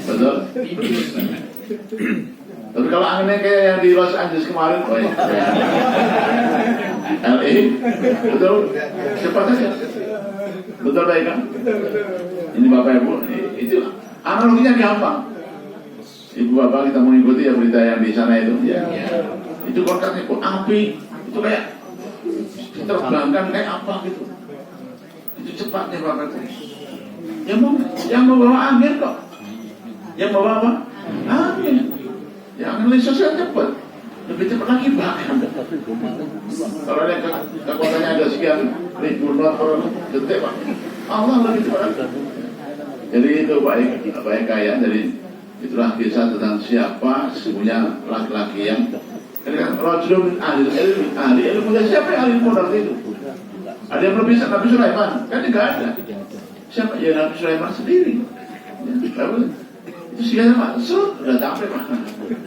Betul? Tapi kalau anginnya kayak yang di Los Angeles kemarin, LA, betul? Cepat saja. Betul, baik kan? Ini Bapak Ibu, itu analoginya gampang. Ibu Bapak kita mengikuti ya berita yang di sana itu, ya. Itu kontaknya pun api, itu kayak terbangkan kayak apa gitu. Itu cepatnya Bapak Ibu. Yang membawa angin kok. Yang bawa apa? Angin. Yang angin lisusnya cepat. Lebih cepat lagi bahkan. Kalau kekuatannya ada sekian ribu knot per detik, Pak. Allah lebih cepat. Jadi itu Pak Eka ya. Jadi itulah kisah tentang siapa sesungguhnya laki-laki yang rajulun ahli ilmu. Siapa yang ahli ilmu dari itu? Ada yang lebih Nabi Sulaiman? Kan tidak ada. Siapa? Ya Nabi Sulaiman sendiri. Ya, itu sih sama, sudah capek Pak.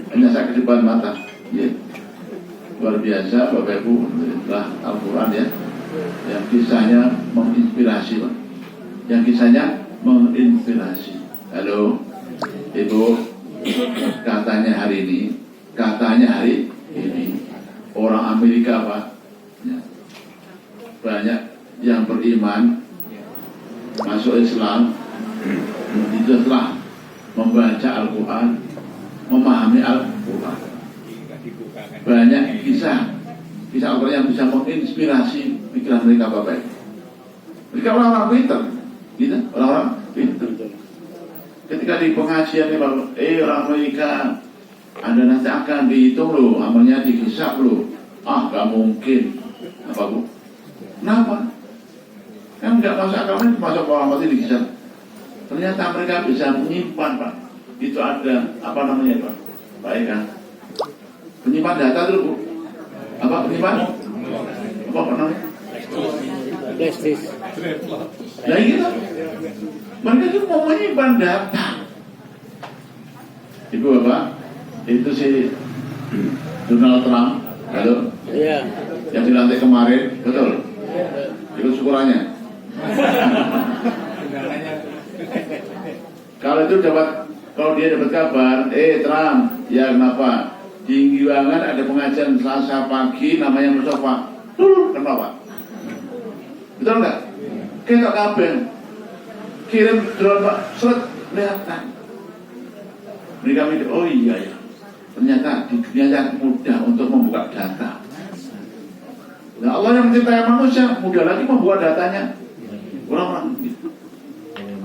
Hanya saya kedipan mata. Ya. Luar biasa Bapak Ibu, itulah Al-Quran ya. Yang kisahnya menginspirasi Pak. Yang kisahnya menginspirasi. Halo, Ibu. Katanya hari ini orang Amerika Pak, ya, banyak yang beriman masuk Islam itu setelah membaca Al-Quran, memahami Al-Quran. Banyak kisah kisah Al-Quran yang bisa menginspirasi pikiran mereka Bapak Ibu. Mereka orang-orang pintar, gitu, orang-orang pintar. Ketika di pengajian orang mereka Anda nanti akan dihitung loh, amalnya dihisap loh. Gak mungkin. Apa Bu? Kenapa? Kan nggak masuk akal, masuk orang mati dihisap. Ternyata mereka bisa menyimpan Pak. Itu ada apa namanya Pak? Baik kan? Penyimpan data dulu Bu. Apa penyimpan? Apa namanya? Plastis. Ya gitu. Mereka itu mau menyimpan data. Ibu Bapak, itu si Donald Trump, halo? Iya. Yang dilantik kemarin, betul? Itu syukurannya. Kalau dia dapat kabar, Trump, ya kenapa? Di Giwangan ada pengajian Selasa pagi namanya Mustafa. Kenapa? Betul nggak? Kita kabel, kirim drone Pak, seret, kelihatan. Mereka mikir, oh iya ya, ternyata di dunia yang mudah untuk membuka data. Nah Allah yang menciptakan manusia, mudah lagi membuat datanya. Orang-orang gitu.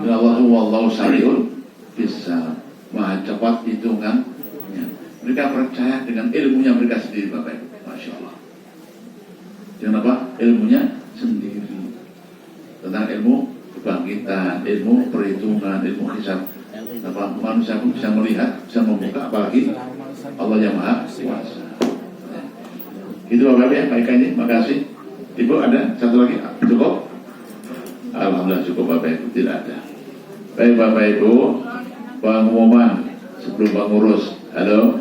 Ya Allah, wallahu sariul bisa maha cepat hitungan. Mereka percaya dengan ilmunya mereka sendiri Bapak Ibu. Masya Allah. Dengan apa? Ilmunya sendiri. Tentang ilmu kebangkitan, ilmu perhitungan, ilmu hisab. Apa manusia pun bisa melihat, bisa membuka, apalagi Allah yang maha kuasa. Itu Bapak Ibu ya, baiknya. Makasih. Ibu ada satu lagi? Cukup? Alhamdulillah cukup Bapak Ibu, tidak ada. Baik Bapak Ibu, pengumuman sebelum pengurus. Halo.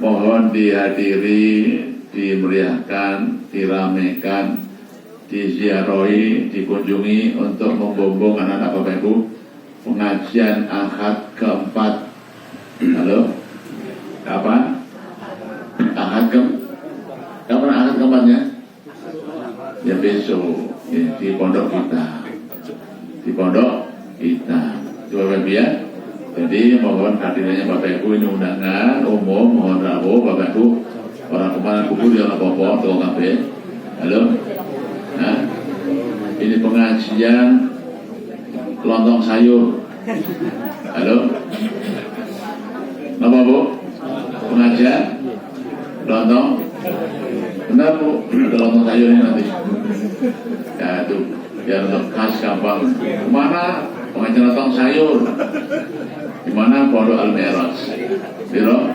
Mohon dihadiri, dimeriahkan, diramekan, diziarahi, dikunjungi untuk membombong anak-anak Bapak Ibu pengajian Ahad keempat. Halo. Kapan? Kapan Ahad keempatnya? Ya besok ya, di pondok kita. Di pondok kita. Bapak Ibu ya. Jadi mohon hadirnya Bapak Ibu, ini undangan umum, mohon rawuh Bapak Ibu. Orang kemarin kubur yang apa-apa, tuh kabeh. Halo. Nah, ini pengajian lontong sayur. Halo. Apa Bu? Pengajian lontong. Benar Bu, ada lontong sayur ini nanti. Ya itu, biar untuk khas gampang. Kemana? Pengajian lontong sayur. Di mana Pondok Al-Mi'raj. Biro,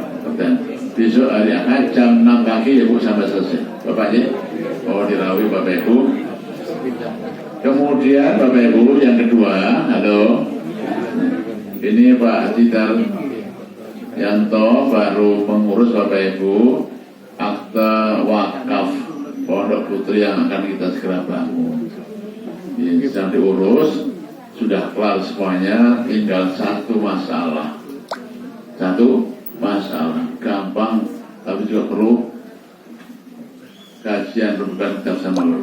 besok hari Ahad jam 6 pagi ya Bu sampai selesai. Bapak ya, mau dirawi Bapak Ibu. Kemudian Bapak Ibu yang kedua, halo. Ini Pak Tidar Yanto baru mengurus Bapak Ibu akte wakaf Pondok Putri yang akan kita segera bangun. Ini sedang diurus. Sudah kelar semuanya, tinggal satu masalah, gampang, tapi juga perlu kajian berbukan kitab sama.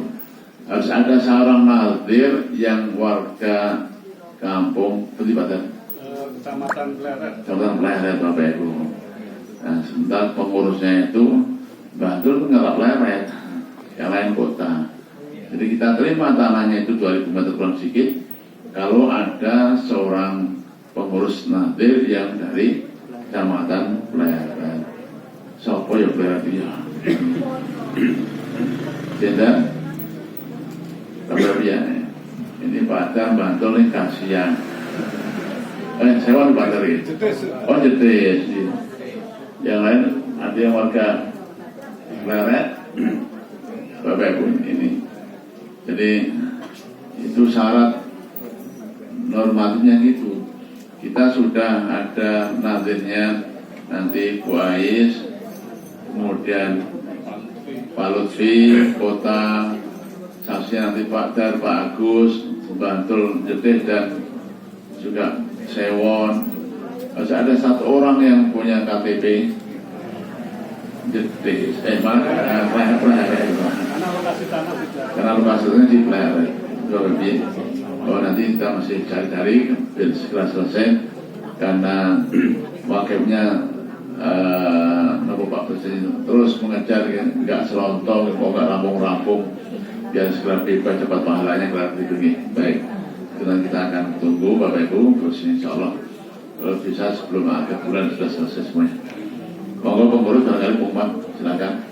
Harus ada seorang nazir yang warga kampung Pelibatan, Kecamatan Pleret Bapak Ibu. Nah, sementara pengurusnya itu Bantul nggak Pleret, yang lain kota. Jadi kita terima tanahnya itu 2000 meter kurang sedikit. Kalau ada seorang pengurus nadir yang dari Kecamatan Pleret, sopo ya Pleret dia. Tidak, ya. Ini Padang Bantul ini kasihan. Sewa di Bateri. Oh Jetis. Yang lain ada yang warga Pleret, Bapak Ibu ini. Jadi itu syarat normatifnya gitu. Kita sudah ada nazirnya nanti Bu Ais, kemudian Pak Lutfi, Kota, saksi nanti Pak Dar, Pak Agus, Bantul, Jetih dan juga Sewon. Harus ada satu orang yang punya KTP Jetih. Karena lokasi tanah di Pleret. Oh nanti kita masih cari-cari biar segera selesai karena wakilnya Bapak Pak Presiden terus mengejar nggak selontong, nggak rampung-rampung, biar segera bebas cepat pahalanya kelar dilindungi. Baik, dan kita akan tunggu Bapak Ibu, terus insya Allah kalau bisa sebelum akhir bulan sudah selesai semuanya. Monggo pengurus barangkali pengumuman, silakan.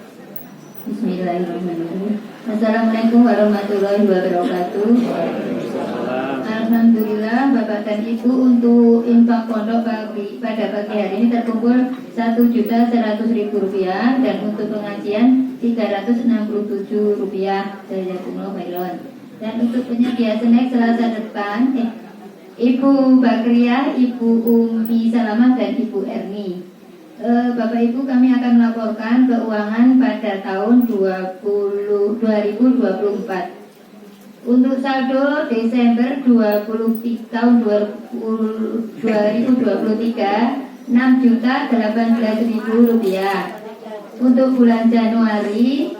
Bismillahirrahmanirrahim. Assalamualaikum warahmatullahi wabarakatuh. Alhamdulillah Bapak dan Ibu, untuk infak pondok pada pagi hari ini terkumpul Rp1.100.000 dan untuk pengajian Rp367. Jazakumullah khairan. Dan untuk penyedia snack Selasa depan Ibu Bakriah, Ibu Umi Salamah dan Ibu Erni. Bapak Ibu, kami akan melaporkan keuangan pada tahun 2024. Untuk saldo Desember tahun 2023 Rp6.018.000. Untuk bulan Januari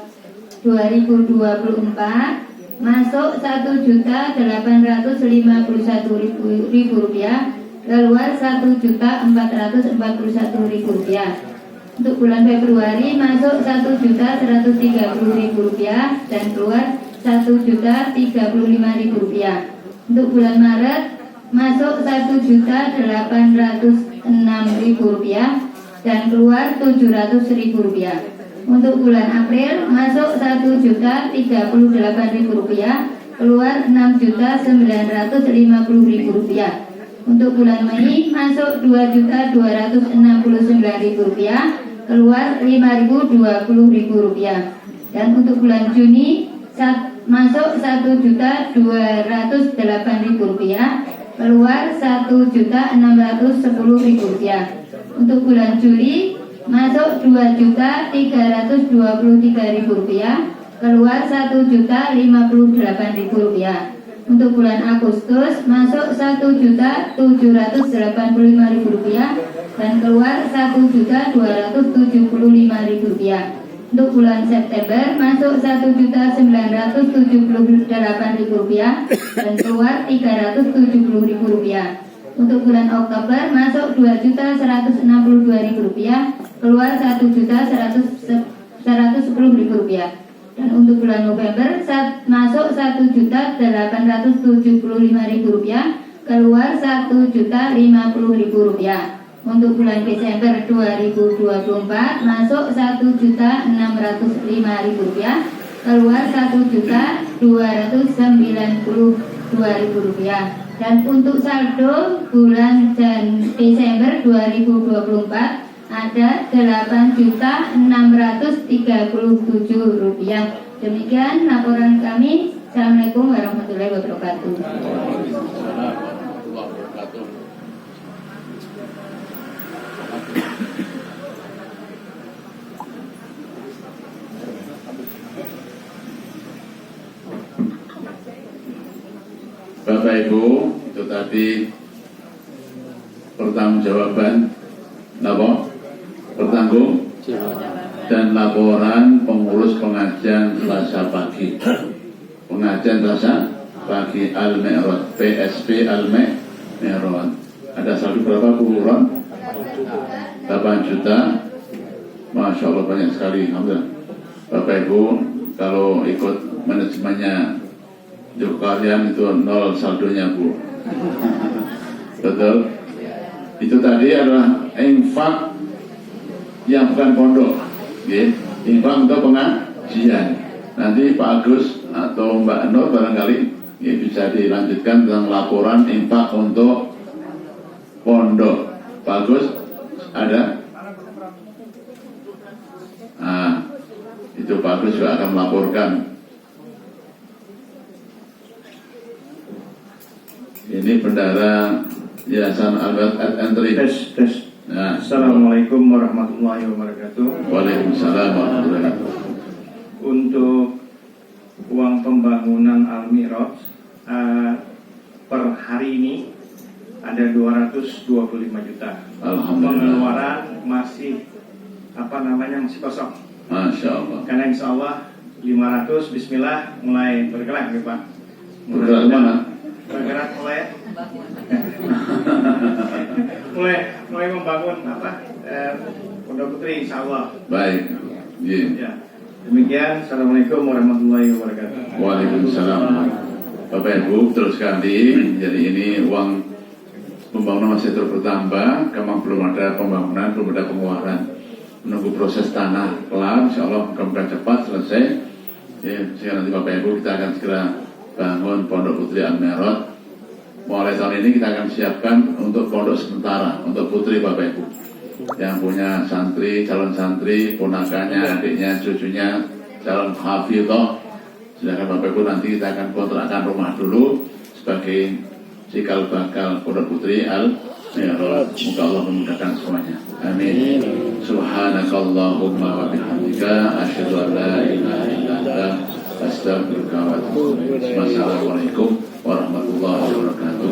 2024 masuk Rp1.851.000, keluar Rp1.441.000. Untuk bulan Februari masuk Rp1.130.000 dan keluar Rp1.035.000. Untuk bulan Maret masuk Rp1.806.000 dan keluar Rp700.000. Untuk bulan April masuk Rp1.038.000, keluar Rp6.950.000. Untuk bulan Mei masuk Rp2.269.000, keluar Rp5.020.000. Dan untuk bulan Juni masuk Rp1.208.000, keluar Rp1.610.000. Untuk bulan Juli masuk Rp2.323.000, keluar Rp1.058.000. Untuk bulan Agustus masuk Rp1.785.000 dan keluar Rp1.275.000. Untuk bulan September masuk Rp1.978.000 dan keluar Rp370.000. Untuk bulan Oktober masuk Rp2.162.000, keluar Rp1.110.000. Dan untuk bulan November masuk Rp1.875.000, keluar Rp1.050.000. Untuk bulan Desember 2024 masuk Rp1.605.000, keluar Rp1.292.000. Dan untuk saldo bulan Desember 2024 ada Rp8.637. Demikian laporan kami. Assalamualaikum warahmatullahi wabarakatuh. Bapak Ibu, itu tadi pertanggungjawaban bertanggung dan laporan pengurus pengajian Selasa pagi. Pengajian Selasa pagi Al-Mi'raj, PSP Al-Mi'raj. Ada saldo berapa Bu Ron? 8 juta. Masya Allah, banyak sekali. Alhamdulillah. Bapak Ibu, kalau ikut manajemennya kalian itu nol saldonya Bu. Betul? Itu tadi adalah infak yang bukan pondok, infak untuk pengajian. Nanti Pak Agus atau Mbak Nur barangkali bisa dilanjutkan tentang laporan infak untuk pondok. Pak Agus ada? Nah, itu Pak Agus juga akan melaporkan. Ini bendara Yayasan Albert Entry. Tes. Nah, Assalamualaikum warahmatullahi wabarakatuh. Waalaikumsalam warahmatullahi wabarakatuh. Untuk uang pembangunan Al-Mi'raj per hari ini ada 225 juta. Alhamdulillah. Pengeluaran masih masih kosong. Masya Allah. Karena insya Allah 500 Bismillah mulai bergerak ya Pak. Bergerak mana? Bergerak mulai membangun Pondok Putri, insya Allah. Baik. Ya. Demikian, Assalamualaikum warahmatullahi wabarakatuh. Waalaikumsalam. Bapak Ibu, terus sekali, jadi ini uang pembangunan masih terus bertambah, memang belum ada pembangunan, belum ada pengeluaran. Menunggu proses tanah kelar, insya Allah mudah-mudahan cepat selesai. Ya, sehingga nanti Bapak Ibu kita akan segera bangun Pondok Putri Al-Merot. Mulai tahun ini kita akan siapkan untuk pondok sementara, untuk putri Bapak Ibu. Yang punya santri, calon santri, ponakannya, adiknya, cucunya, calon hafidhah. Sedangkan Bapak Ibu nanti kita akan kontrakkan rumah dulu sebagai cikal bakal Pondok Putri Al-Merot. Semoga Allah memudahkan semuanya. Amin. Subhanakallahumma wa bihamdika asyhadu an la ilaha illa anta astaghfiruka wa atubu ilaik. Wassalamualaikum warahmatullahi wabarakatuh.